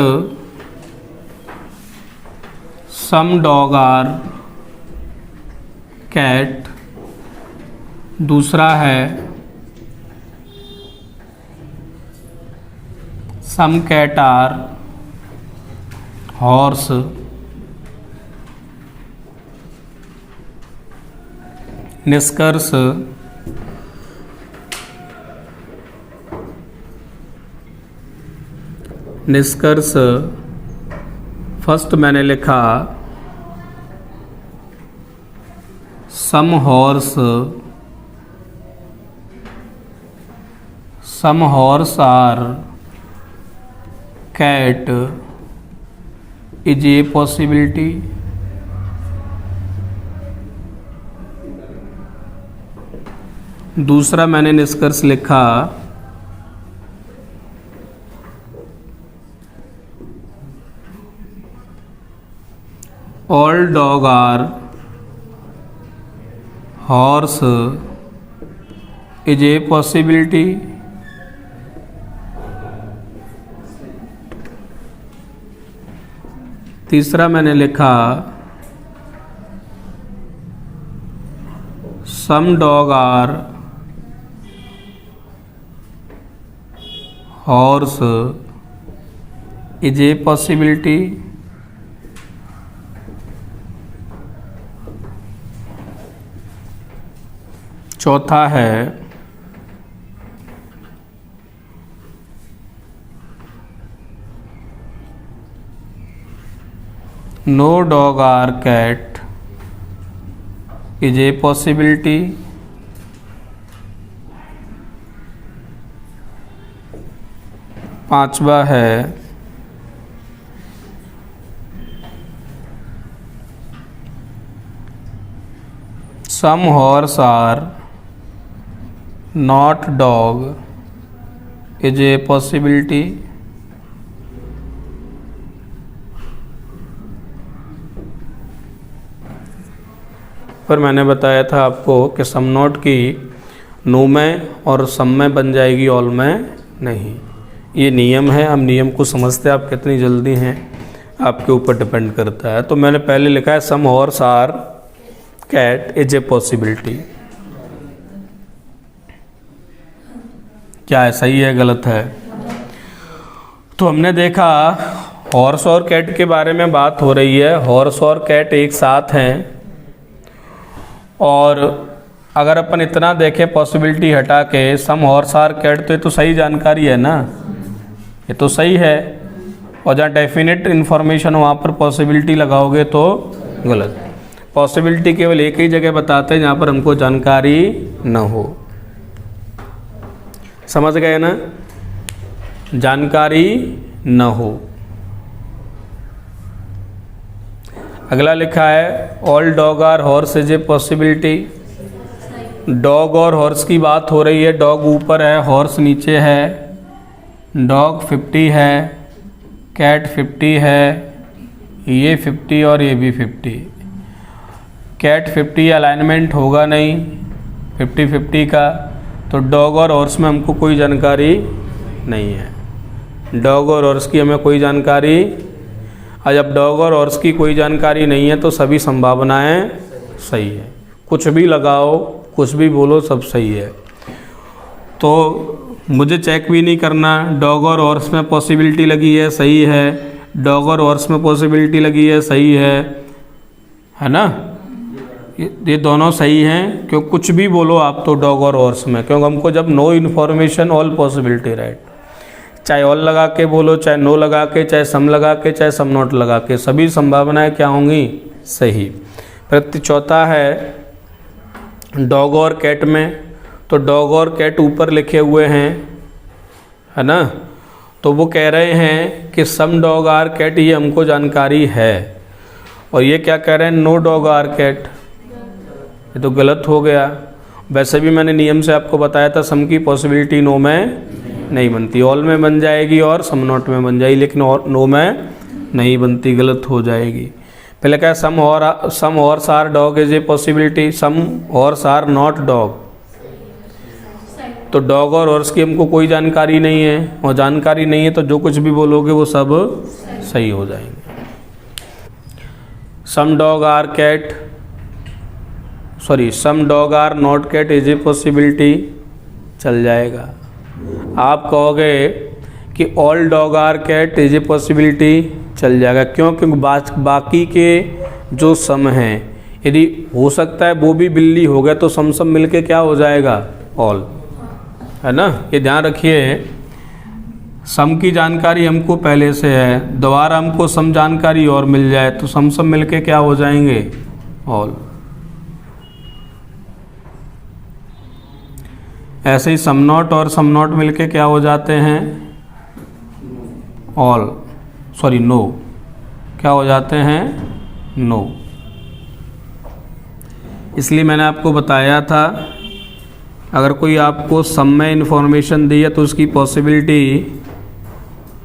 some dog are cat, दूसरा है सम कैट आर हॉर्स, निष्कर्ष फर्स्ट मैंने लिखा some horse are cat is a possibility. दूसरा मैंने निष्कर्ष लिखा all dog are horse is a possibility. तीसरा मैंने लिखा some dog are horse is a possibility. चौथा है no dog are cat is a possibility. पांचवा है some horse are not dog is a possibility. पर मैंने बताया था आपको कि सम नॉट की नो में और सम में बन जाएगी, ऑल में नहीं। ये नियम है, हम नियम को समझते हैं, आप कितनी जल्दी हैं आपके ऊपर डिपेंड करता है। तो मैंने पहले लिखा है some horse are cat is a possibility. क्या है, सही है गलत है? तो हमने देखा हॉर्स और कैट के बारे में बात हो रही है। हॉर्स और कैट एक साथ हैं और अगर अपन इतना देखें पॉसिबिलिटी हटा के सम हॉर्स आर कैट, तो ये तो सही जानकारी है ना, ये तो सही है। और जहाँ डेफिनेट इन्फॉर्मेशन वहाँ पर पॉसिबिलिटी लगाओगे तो गलत। पॉसिबिलिटी केवल एक ही जगह बताते हैं जहाँ पर हमको जानकारी न हो। समझ गए ना, जानकारी न हो। अगला लिखा है all dog are horse is a possibility. Dog और हॉर्स की बात हो रही है। डॉग ऊपर है, हॉर्स नीचे है। डॉग 50 है, कैट 50 है, ये 50 और ये भी 50। कैट 50 अलाइनमेंट होगा नहीं 50-50 का, तो डॉग और हॉर्स में हमको कोई जानकारी नहीं है। डॉग और हॉर्स की हमें कोई जानकारी, और जब डॉग और हॉर्स की कोई जानकारी नहीं है तो सभी संभावनाएं सही है। कुछ भी लगाओ, कुछ भी बोलो, सब सही है। तो मुझे चेक भी नहीं करना, डॉग और हॉर्स में पॉसिबिलिटी लगी है, सही है। डॉग और हॉर्स में पॉसिबिलिटी लगी है, सही है ना। ये दोनों सही हैं, क्यों कुछ भी बोलो आप तो डॉग और हॉर्स में, क्योंकि हमको जब no information all possibility right, चाहे ऑल लगा के बोलो, चाहे नो लगा के, चाहे सम लगा के, चाहे सम नॉट लगा के, सभी संभावनाएं क्या होंगी, सही। प्रति चौथा है डॉग और कैट में, तो डॉग और कैट ऊपर लिखे हुए हैं, है ना। तो वो कह रहे हैं कि सम डॉग आर कैट, ये हमको जानकारी है। और ये क्या कह रहे हैं, नो डॉग आर कैट, ये तो गलत हो गया। वैसे भी मैंने नियम से आपको बताया था सम की पॉसिबिलिटी नो में नहीं बनती, ऑल में बन जाएगी और सम नॉट में बन जाएगी, लेकिन और नो में नहीं बनती, गलत हो जाएगी। पहले क्या है, some horse are dog is a possibility, some horse are not dog. तो डॉग और हॉर्स की हमको कोई जानकारी नहीं है, और जानकारी नहीं है तो जो कुछ भी बोलोगे वो सब सही हो जाएंगे। Some dog are cat, sorry some dog are not cat is a possibility, चल जाएगा। आप कहोगे कि all dog are cat is a possibility, चल जाएगा। क्यों? क्योंकि बाकी के जो सम हैं, यदि हो सकता है वो भी बिल्ली हो गया तो सम सम मिलके क्या हो जाएगा, ऑल, है ना। ये ध्यान रखिए, सम की जानकारी हमको पहले से है, दोबारा हमको सम जानकारी और मिल जाए तो सम सम मिलके क्या हो जाएंगे, ऑल। ऐसे ही सम नॉट और सम नॉट मिलके क्या हो जाते हैं, ऑल, सॉरी नो, क्या हो जाते हैं, नो। इसलिए मैंने आपको बताया था अगर कोई आपको सम में इन्फॉर्मेशन दी है तो उसकी पॉसिबिलिटी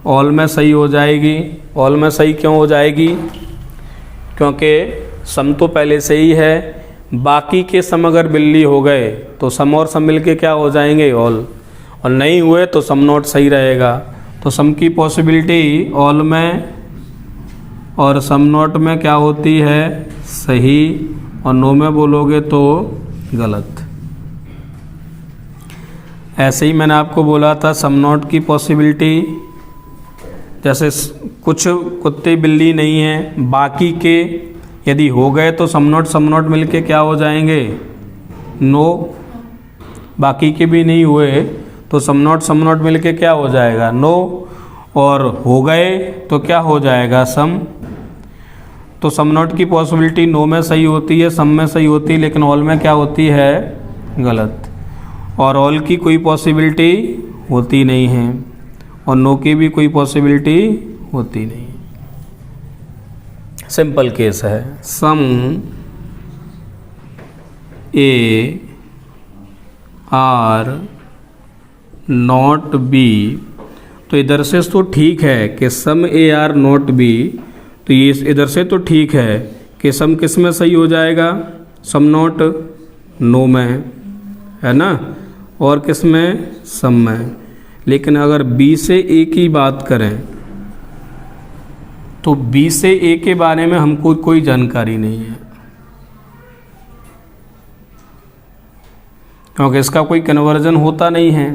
ऑल में सही हो जाएगी। ऑल में सही क्यों हो जाएगी? क्योंकि सम तो पहले से ही है, बाकी के सम अगर बिल्ली हो गए तो सम और सम मिलके क्या हो जाएंगे, ऑल, और नहीं हुए तो सम नॉट सही रहेगा। तो सम की पॉसिबिलिटी ऑल में और सम नॉट में क्या होती है, सही, और नो में बोलोगे तो गलत। ऐसे ही मैंने आपको बोला था सम नॉट की पॉसिबिलिटी, जैसे कुछ कुत्ते बिल्ली नहीं हैं, बाकी के यदि हो गए तो सम नॉट मिलके क्या हो जाएंगे, नो। बाकी के भी नहीं हुए तो सम नॉट मिलके क्या हो जाएगा, नो। और हो गए तो क्या हो जाएगा, सम। तो सम नॉट की पॉसिबिलिटी नो में सही होती है, सम में सही होती है, लेकिन ऑल में क्या होती है, गलत। और ऑल की कोई पॉसिबिलिटी होती नहीं है, और नो की भी कोई पॉसिबिलिटी होती नहीं। सिंपल केस है, सम ए आर नॉट बी, तो इधर से तो ठीक है कि सम ए आर नॉट बी, तो ये इधर से तो ठीक है कि सम किस में सही हो जाएगा, सम नॉट नो में, है ना, और किस में, सम में। लेकिन अगर बी से ए की बात करें तो बी से ए के बारे में हमको कोई जानकारी नहीं है, क्योंकि इसका कोई कन्वर्जन होता नहीं है।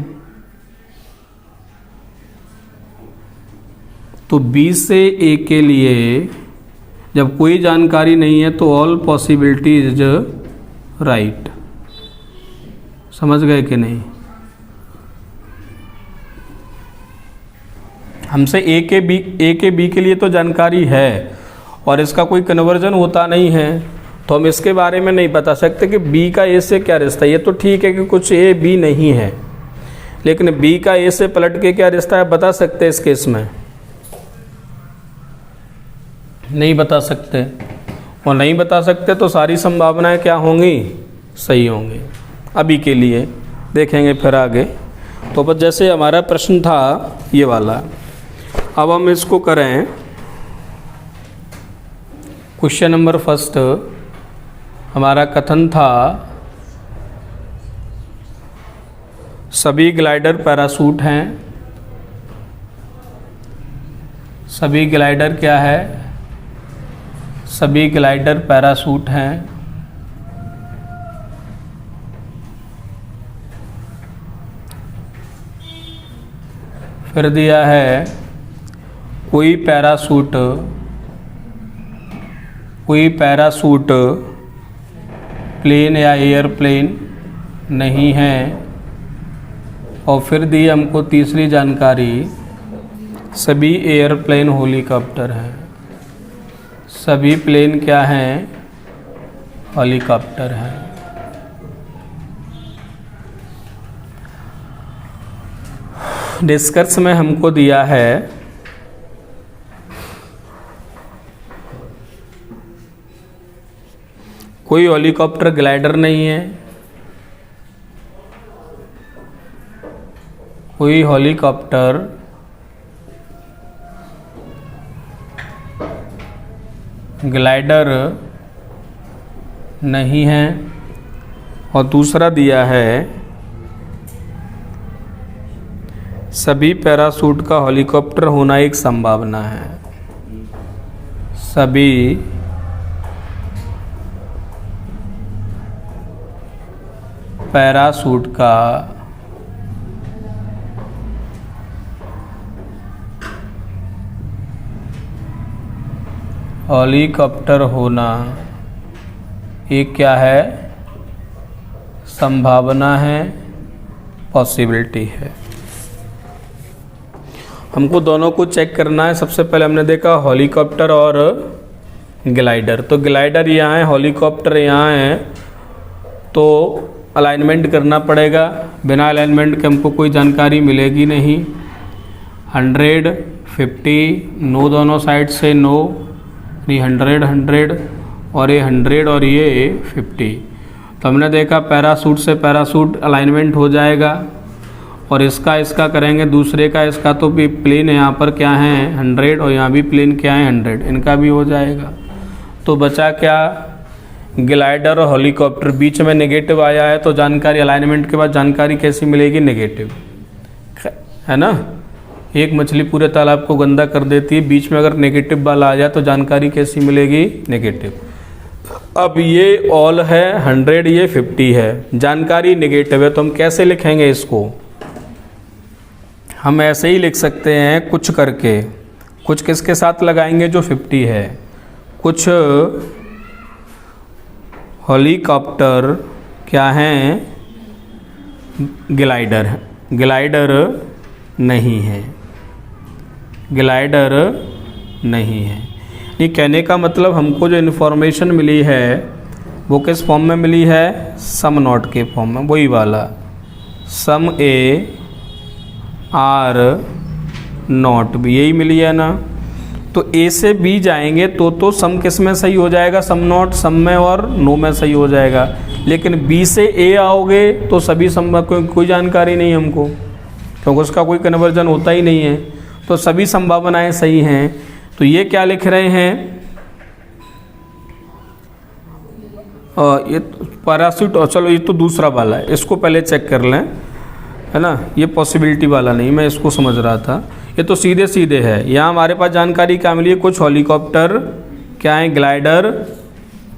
तो बी से ए के लिए जब कोई जानकारी नहीं है तो ऑल पॉसिबिलिटी इज राइट, समझ गए कि नहीं? हमसे ए के बी के लिए तो जानकारी है और इसका कोई कन्वर्जन होता नहीं है, तो हम इसके बारे में नहीं बता सकते कि बी का ए से क्या रिश्ता है। ये तो ठीक है कि कुछ ए बी नहीं है, लेकिन बी का ए से पलट के क्या रिश्ता है बता सकते हैं इस केस में? नहीं बता सकते, और नहीं बता सकते तो सारी संभावनाएं क्या होंगी? सही होंगी। अभी के लिए देखेंगे फिर आगे। तो बस जैसे हमारा प्रश्न था ये वाला, अब हम इसको करें। क्वेश्चन नंबर फर्स्ट हमारा कथन था सभी ग्लाइडर पैराशूट हैं। सभी ग्लाइडर क्या है? सभी ग्लाइडर पैराशूट हैं। फिर दिया है कोई पैराशूट प्लेन या एयरप्लेन नहीं है। और फिर दी हमको तीसरी जानकारी सभी एयरप्लेन हेलीकॉप्टर हैं। सभी प्लेन क्या हैं? हेलीकॉप्टर हैं। निष्कर्ष में हमको दिया है कोई हेलीकॉप्टर ग्लाइडर नहीं है, कोई हेलीकॉप्टर ग्लाइडर नहीं है। और दूसरा दिया है सभी पैराशूट का हेलीकॉप्टर होना एक संभावना है। सभी पैराशूट का हेलीकॉप्टर होना एक क्या है? संभावना है, पॉसिबिलिटी है। हमको दोनों को चेक करना है। सबसे पहले हमने देखा हेलीकॉप्टर और ग्लाइडर। तो ग्लाइडर यहाँ है, हेलीकॉप्टर यहाँ है, तो अलाइनमेंट करना पड़ेगा। बिना अलाइनमेंट के हमको कोई जानकारी मिलेगी नहीं। 100, 50, नो दोनों साइड से नो, 100, 100 और ये 100 और ये 50। तो हमने देखा पैराशूट से पैराशूट अलाइनमेंट हो जाएगा और इसका करेंगे दूसरे का। इसका तो भी प्लेन यहाँ पर क्या है 100 और यहाँ भी प्लेन क्या है 100, इनका भी हो जाएगा। तो बचा क्या? ग्लाइडर और हेलीकॉप्टर। बीच में नेगेटिव आया है तो जानकारी अलाइनमेंट के बाद जानकारी कैसी मिलेगी? नेगेटिव, है ना। एक मछली पूरे तालाब को गंदा कर देती है, बीच में अगर नेगेटिव वाला आ जाए तो जानकारी कैसी मिलेगी? नेगेटिव। अब ये ऑल है 100, ये 50 है, जानकारी नेगेटिव है, तो हम कैसे लिखेंगे इसको? हम ऐसे ही लिख सकते हैं कुछ करके। कुछ किसके साथ लगाएंगे? जो 50 है। कुछ हेलीकॉप्टर क्या हैं? ग्लाइडर। ग्लाइडर नहीं है, ग्लाइडर नहीं है। ये कहने का मतलब हमको जो इन्फॉर्मेशन मिली है वो किस फॉर्म में मिली है? सम नॉट के फॉर्म में, वही वाला सम ए आर नॉट बी, यही मिली है ना। तो ए से बी जाएंगे तो सम किस में सही हो जाएगा? सम नॉट, सम में और नो में सही हो जाएगा। लेकिन बी से ए आओगे तो सभी सम में कोई जानकारी नहीं हमको, क्योंकि उसका कोई कन्वर्जन होता ही नहीं है। तो सभी संभावनाएं सही हैं। तो ये क्या लिख रहे हैं? ये पैराशूट, चलो ये तो दूसरा वाला है, इसको पहले चेक कर लें, है ना। ये पॉसिबिलिटी वाला नहीं, मैं इसको समझ रहा था। ये तो सीधे सीधे है। यहाँ हमारे पास जानकारी क्या मिली है? कुछ हेलीकॉप्टर क्या है? ग्लाइडर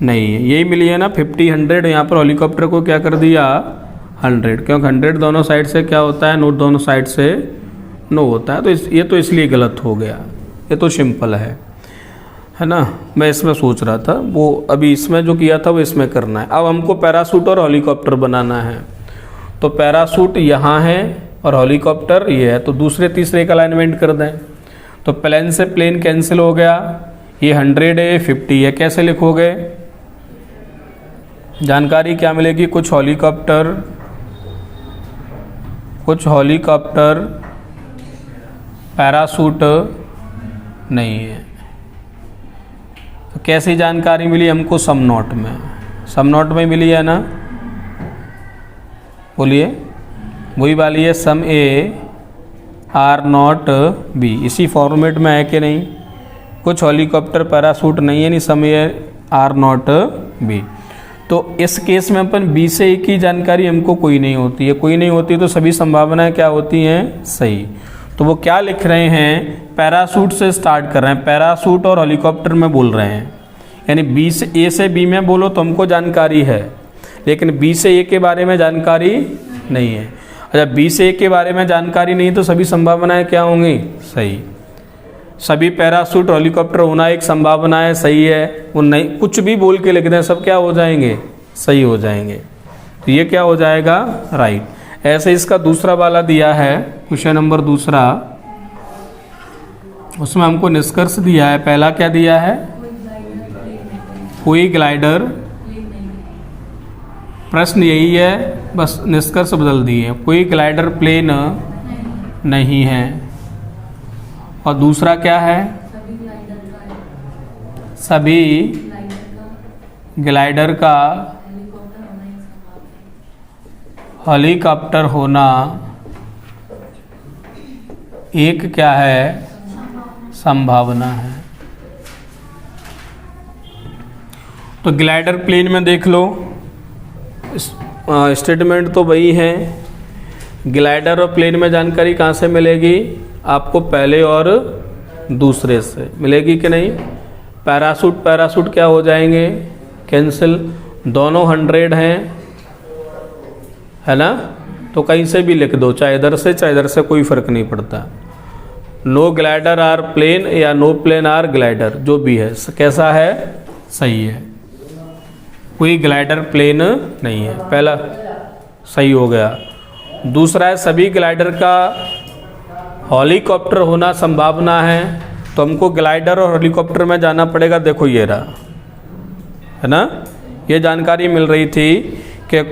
नहीं है, यही मिली है ना। 50, 100, यहाँ पर हेलीकॉप्टर को क्या कर दिया? 100, क्योंकि 100 दोनों साइड से क्या होता है? नोट दोनों साइड से नो होता है। तो ये तो इसलिए गलत हो गया। ये तो सिंपल है ना। मैं इसमें सोच रहा था, वो अभी इसमें जो किया था वो इसमें करना है। अब हमको पैराशूट और हेलीकॉप्टर बनाना है। तो पैरासूट यहाँ है और हेलीकॉप्टर ये है, तो दूसरे तीसरे का अलाइनमेंट कर दें। तो प्लेन से प्लेन कैंसिल हो गया, ये 100 है, 50 है, कैसे लिखोगे? जानकारी क्या मिलेगी? कुछ हेलीकॉप्टर पैरासूट नहीं है। तो कैसी जानकारी मिली हमको? सम नोट में मिली है ना, बोलिए। वही वाली है, सम ए आर नॉट बी, इसी फॉर्मेट में है कि नहीं? कुछ हेलीकॉप्टर पैरासूट नहीं है, नहीं सम ए आर नॉट बी। तो इस केस में अपन बी से ए की जानकारी हमको कोई नहीं होती है, तो सभी संभावनाएं क्या होती हैं? सही। तो वो क्या लिख रहे हैं? पैरासूट से स्टार्ट कर रहे हैं, पैरासूट और हेलीकॉप्टर में बोल रहे हैं, यानी बी से ए से बी में बोलो तो हमको जानकारी है, लेकिन बी से ए के बारे में जानकारी नहीं है। अच्छा, बी से ए के बारे में जानकारी नहीं तो सभी संभावनाएं क्या होंगी? सही। सभी पैरासूट हेलीकॉप्टर होना एक संभावना है, सही है। वो नहीं, कुछ भी बोल के लिख दें, सब क्या हो जाएंगे? सही हो जाएंगे। तो ये क्या हो जाएगा? राइट। ऐसे इसका दूसरा वाला दिया है, क्वेश्चन नंबर दूसरा, उसमें हमको निष्कर्ष दिया है। पहला क्या दिया है? कोई ग्लाइडर, प्रश्न यही है, बस निष्कर्ष बदल दिए, कोई ग्लाइडर प्लेन नहीं है। और दूसरा क्या है? सभी ग्लाइडर का हेलीकॉप्टर होना एक क्या है? संभावना है। तो ग्लाइडर प्लेन में देख लो, स्टेटमेंट तो वही है। ग्लाइडर और प्लेन में जानकारी कहाँ से मिलेगी? आपको पहले और दूसरे से मिलेगी कि नहीं? पैरासूट क्या हो जाएंगे? कैंसिल। दोनों 100 हैं, है ना? तो कहीं से भी लिख दो, चाहे इधर से कोई फर्क नहीं पड़ता। नो ग्लाइडर आर प्लेन या नो प्लेन आर ग्लाइडर, जो भी है कैसा है? सही है। कोई ग्लाइडर प्लेन नहीं है, पहला सही हो गया। दूसरा है सभी ग्लाइडर का हेलीकॉप्टर होना संभावना है। तो हमको ग्लाइडर और हेलीकॉप्टर में जाना पड़ेगा। देखो ये रहा, है ना? ये जानकारी मिल रही थी कि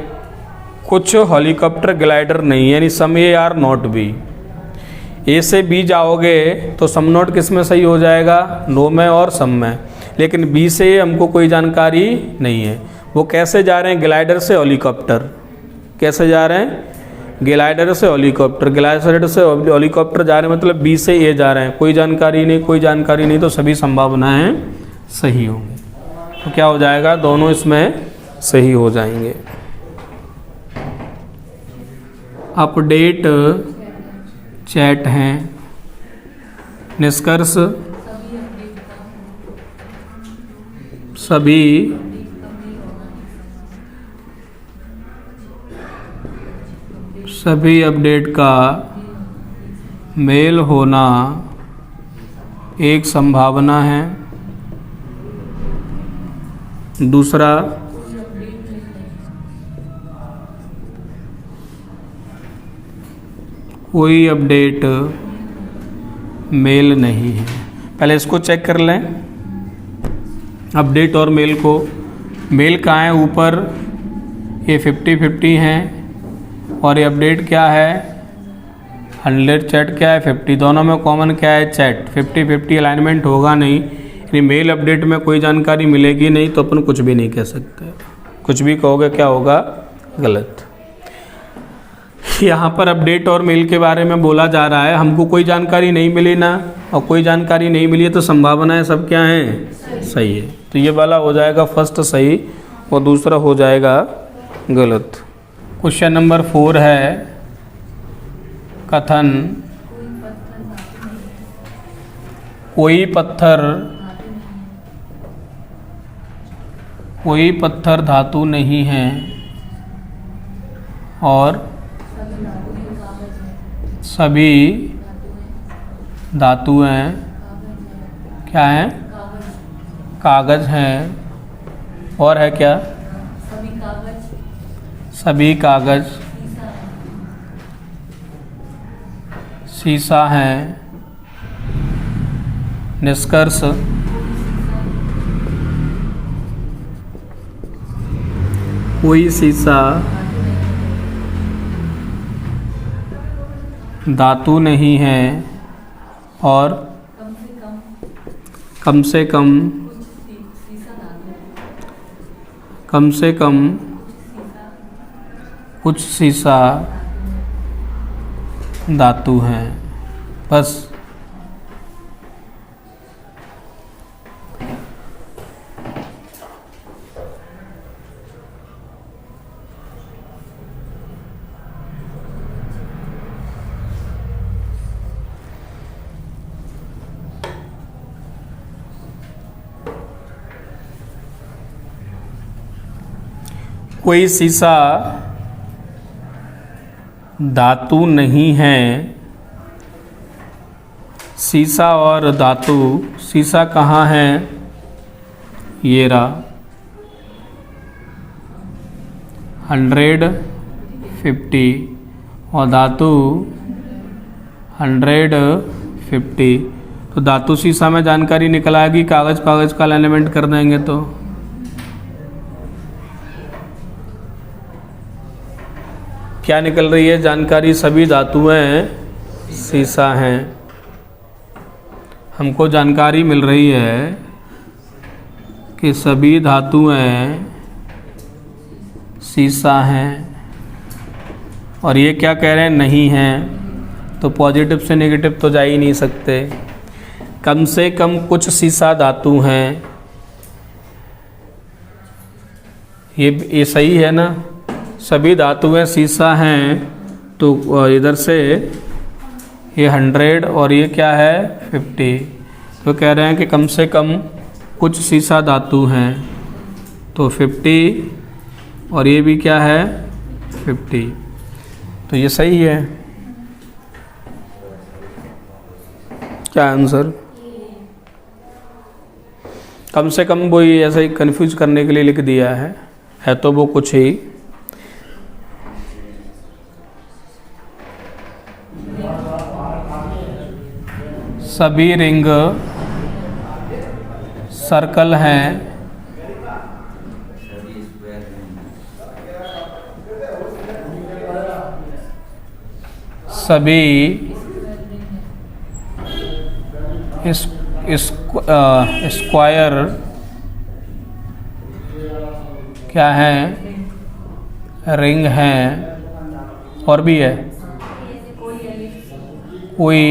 कुछ हेलीकॉप्टर ग्लाइडर नहीं है, यानी सम ए आर नॉट बी। ए से बी जाओगे तो सम नॉट किस में सही हो जाएगा? नो में और सम में। लेकिन बी से हमको कोई जानकारी नहीं है। वो कैसे जा रहे हैं? ग्लाइडर से हेलीकॉप्टर। कैसे जा रहे हैं? ग्लाइडर से हेलीकॉप्टर। ग्लाइडर से हेलीकॉप्टर जा रहे हैं, मतलब बी से ए जा रहे हैं। कोई जानकारी नहीं, तो सभी संभावनाएं सही होंगी। तो क्या हो जाएगा? दोनों इसमें सही हो जाएंगे। अपडेट चैट हैं। निष्कर्ष सभी अपडेट का मेल होना एक संभावना है। दूसरा, कोई अपडेट मेल नहीं है। पहले इसको चेक कर लें, अपडेट और मेल को। मेल कहाँ है? ऊपर। ये 50-50 हैं और ये अपडेट क्या है? 100। चैट क्या है? 50। दोनों में कॉमन क्या है? चैट। 50-50 अलाइनमेंट होगा नहीं, यानी मेल अपडेट में कोई जानकारी मिलेगी नहीं, तो अपन कुछ भी नहीं कह सकते। कुछ भी कहोगे क्या होगा? गलत। यहाँ पर अपडेट और मेल के बारे में बोला जा रहा है, हमको कोई जानकारी नहीं मिली ना, और कोई जानकारी नहीं मिली है तो संभावनाएं सब क्या हैं? सही है। तो ये वाला हो जाएगा फर्स्ट सही और दूसरा हो जाएगा गलत। क्वेश्चन नंबर 4 है, कथन कोई पत्थर धातु नहीं है और सभी धातुएं क्या हैं? कागज हैं। और है क्या? सभी कागज शीशा है। निष्कर्ष कोई शीशा धातु नहीं है और कम से कम कुछ शीशा धातु हैं। बस कोई शीशा धातु नहीं है। शीशा और धातु, शीशा कहाँ है? ये रहा 150 और धातु 150। तो धातु शीशा में जानकारी निकल आएगी, कागज का एलिमेंट कर देंगे तो क्या निकल रही है जानकारी? सभी धातुएं शीशा हैं। हमको जानकारी मिल रही है कि सभी धातुएं शीशा हैं। और ये क्या कह रहे हैं? नहीं हैं। तो पॉजिटिव से नेगेटिव तो जा ही नहीं सकते। कम से कम कुछ शीशा धातु हैं। ये सही है ना? सभी धातुएं शीशा हैं। तो इधर से ये 100 और ये क्या है 50। तो कह रहे हैं कि कम से कम कुछ शीशा धातु हैं। तो 50 और ये भी क्या है 50। तो ये सही है। क्या आंसर? कम से कम वो ऐसा ही कंफ्यूज करने के लिए लिख दिया है तो वो कुछ ही। सभी रिंग सर्कल हैं। सभी स्क्वायर क्या है? रिंग हैं। और भी है कोई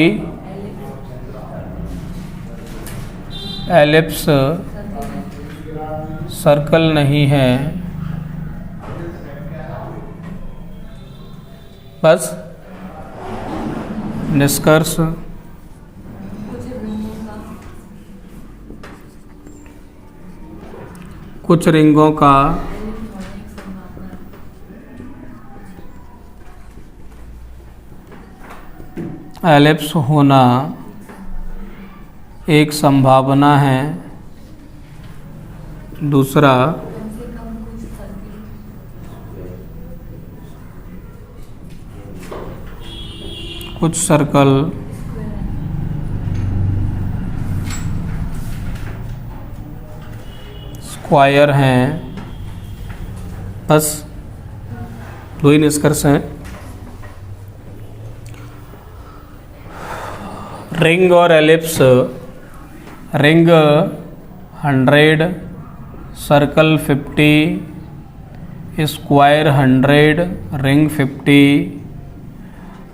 एलिप्स सर्कल नहीं है। बस निष्कर्ष कुछ रिंगों का एलिप्स होना एक संभावना है। दूसरा कुछ सर्कल स्क्वायर हैं। बस दो ही निष्कर्ष हैं। रिंग और ellipse, ring 100, circle 50, square 100, ring 50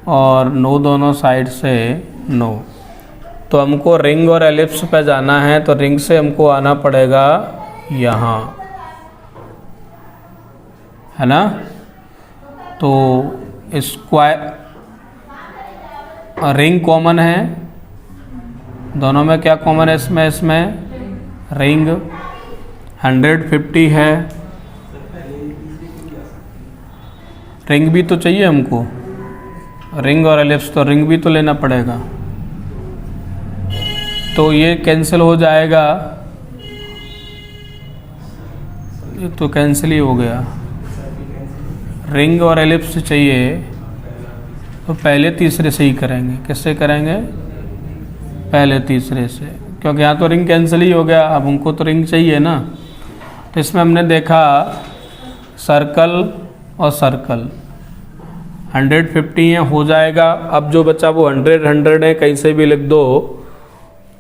और नो दोनों साइड से नो। तो हमको रिंग और एलिप्स पे जाना है तो रिंग से हमको आना पड़ेगा यहाँ, है ना? तो स्क्वायर रिंग कॉमन है, दोनों में क्या कॉमन है? इसमें रिंग 150 है। रिंग भी तो चाहिए हमको, रिंग और एलिप्स, तो रिंग भी तो लेना पड़ेगा। तो ये कैंसिल हो जाएगा, ये तो कैंसिल ही हो गया। रिंग और एलिप्स चाहिए तो पहले तीसरे से ही करेंगे। किससे करेंगे? पहले तीसरे से, क्योंकि यहाँ तो रिंग कैंसिल ही हो गया, अब हमको तो रिंग चाहिए ना। तो इसमें हमने देखा सर्कल और सर्कल 150 है, हो जाएगा। अब जो बचा वो 100 है, कहीं से भी लिख दो,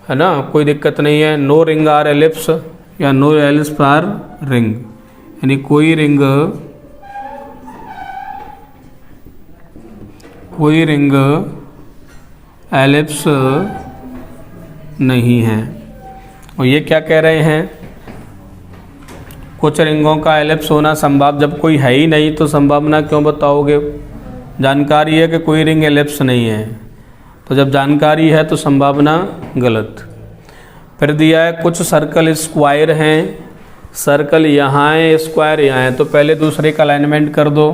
है ना, कोई दिक्कत नहीं है। नो रिंग आर एलिप्स या नो एलिप्स आर रिंग, यानी कोई रिंग एलिप्स नहीं है। और ये क्या कह रहे हैं? कुछ रिंगों का एलिप्स होना संभव, जब कोई है ही नहीं तो संभावना क्यों बताओगे? जानकारी है कि कोई रिंग एलिप्स नहीं है, तो जब जानकारी है तो संभावना गलत। फिर दिया है कुछ सर्कल स्क्वायर हैं, सर्कल यहाँ है, स्क्वायर यहाँ है, तो पहले दूसरे का अलाइनमेंट कर दो।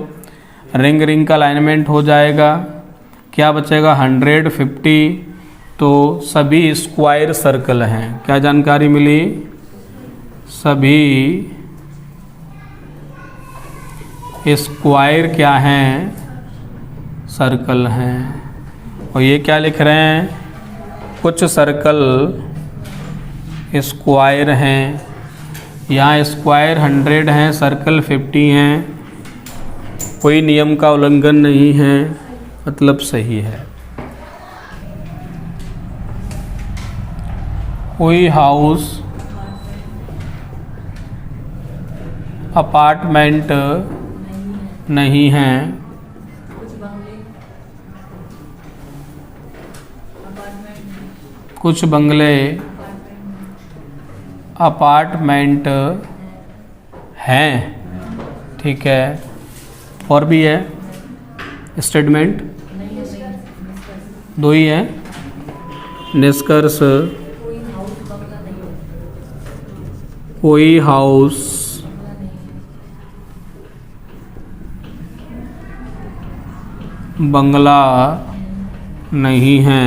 रिंग का अलाइनमेंट हो जाएगा, क्या बचेगा? 150। तो सभी स्क्वायर सर्कल हैं। क्या जानकारी मिली? सभी स्क्वायर क्या हैं? सर्कल हैं। और ये क्या लिख रहे हैं? कुछ सर्कल स्क्वायर हैं। यहाँ स्क्वायर 100 हैं, सर्कल 50 हैं, कोई नियम का उल्लंघन नहीं है, मतलब सही है। कोई हाउस अपार्टमेंट नहीं है, कुछ बंगले अपार्टमेंट हैं, ठीक है। और भी है स्टेटमेंट? दो ही है। निष्कर्ष कोई हाउस बंगला नहीं है,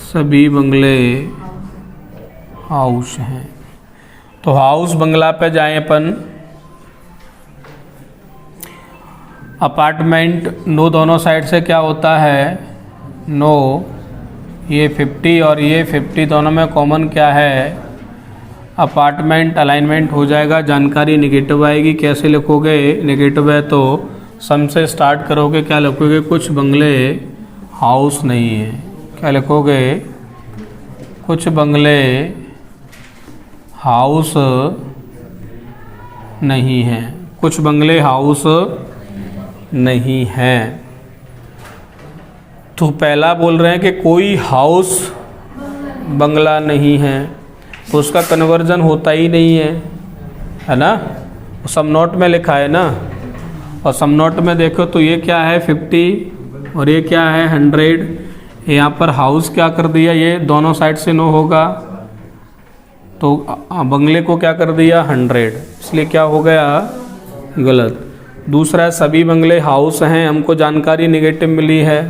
सभी बंगले हाउस हैं। तो हाउस बंगला पे जाएं अपन। अपार्टमेंट नो दोनों साइड से क्या होता है? नो। ये 50 और ये 50 दोनों में कॉमन क्या है? अपार्टमेंट। अलाइनमेंट हो जाएगा, जानकारी नेगेटिव आएगी। कैसे लिखोगे? नेगेटिव है तो सम से स्टार्ट करोगे, क्या लिखोगे? कुछ बंगले हाउस नहीं है। क्या लिखोगे? कुछ बंगले हाउस नहीं है, कुछ बंगले हाउस नहीं है। तो पहला बोल रहे हैं कि कोई हाउस बंगला नहीं है, तो उसका कन्वर्जन होता ही नहीं है ना। सम नोट में लिखा है ना, और सम नोट में देखो तो ये क्या है? 50 और ये क्या है? 100। यहाँ पर हाउस क्या कर दिया? ये दोनों साइड से नो होगा, तो बंगले को क्या कर दिया? 100, इसलिए क्या हो गया? गलत। दूसरा, सभी बंगले हाउस हैं, हमको जानकारी नेगेटिव मिली है,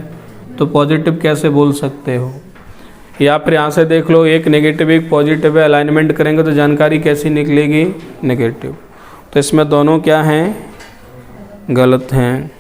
तो पॉजिटिव कैसे बोल सकते हो? या फिर यहाँ से देख लो, एक नेगेटिव एक पॉजिटिव है, अलाइनमेंट करेंगे तो जानकारी कैसी निकलेगी? नेगेटिव। तो इसमें दोनों क्या हैं? गलत हैं।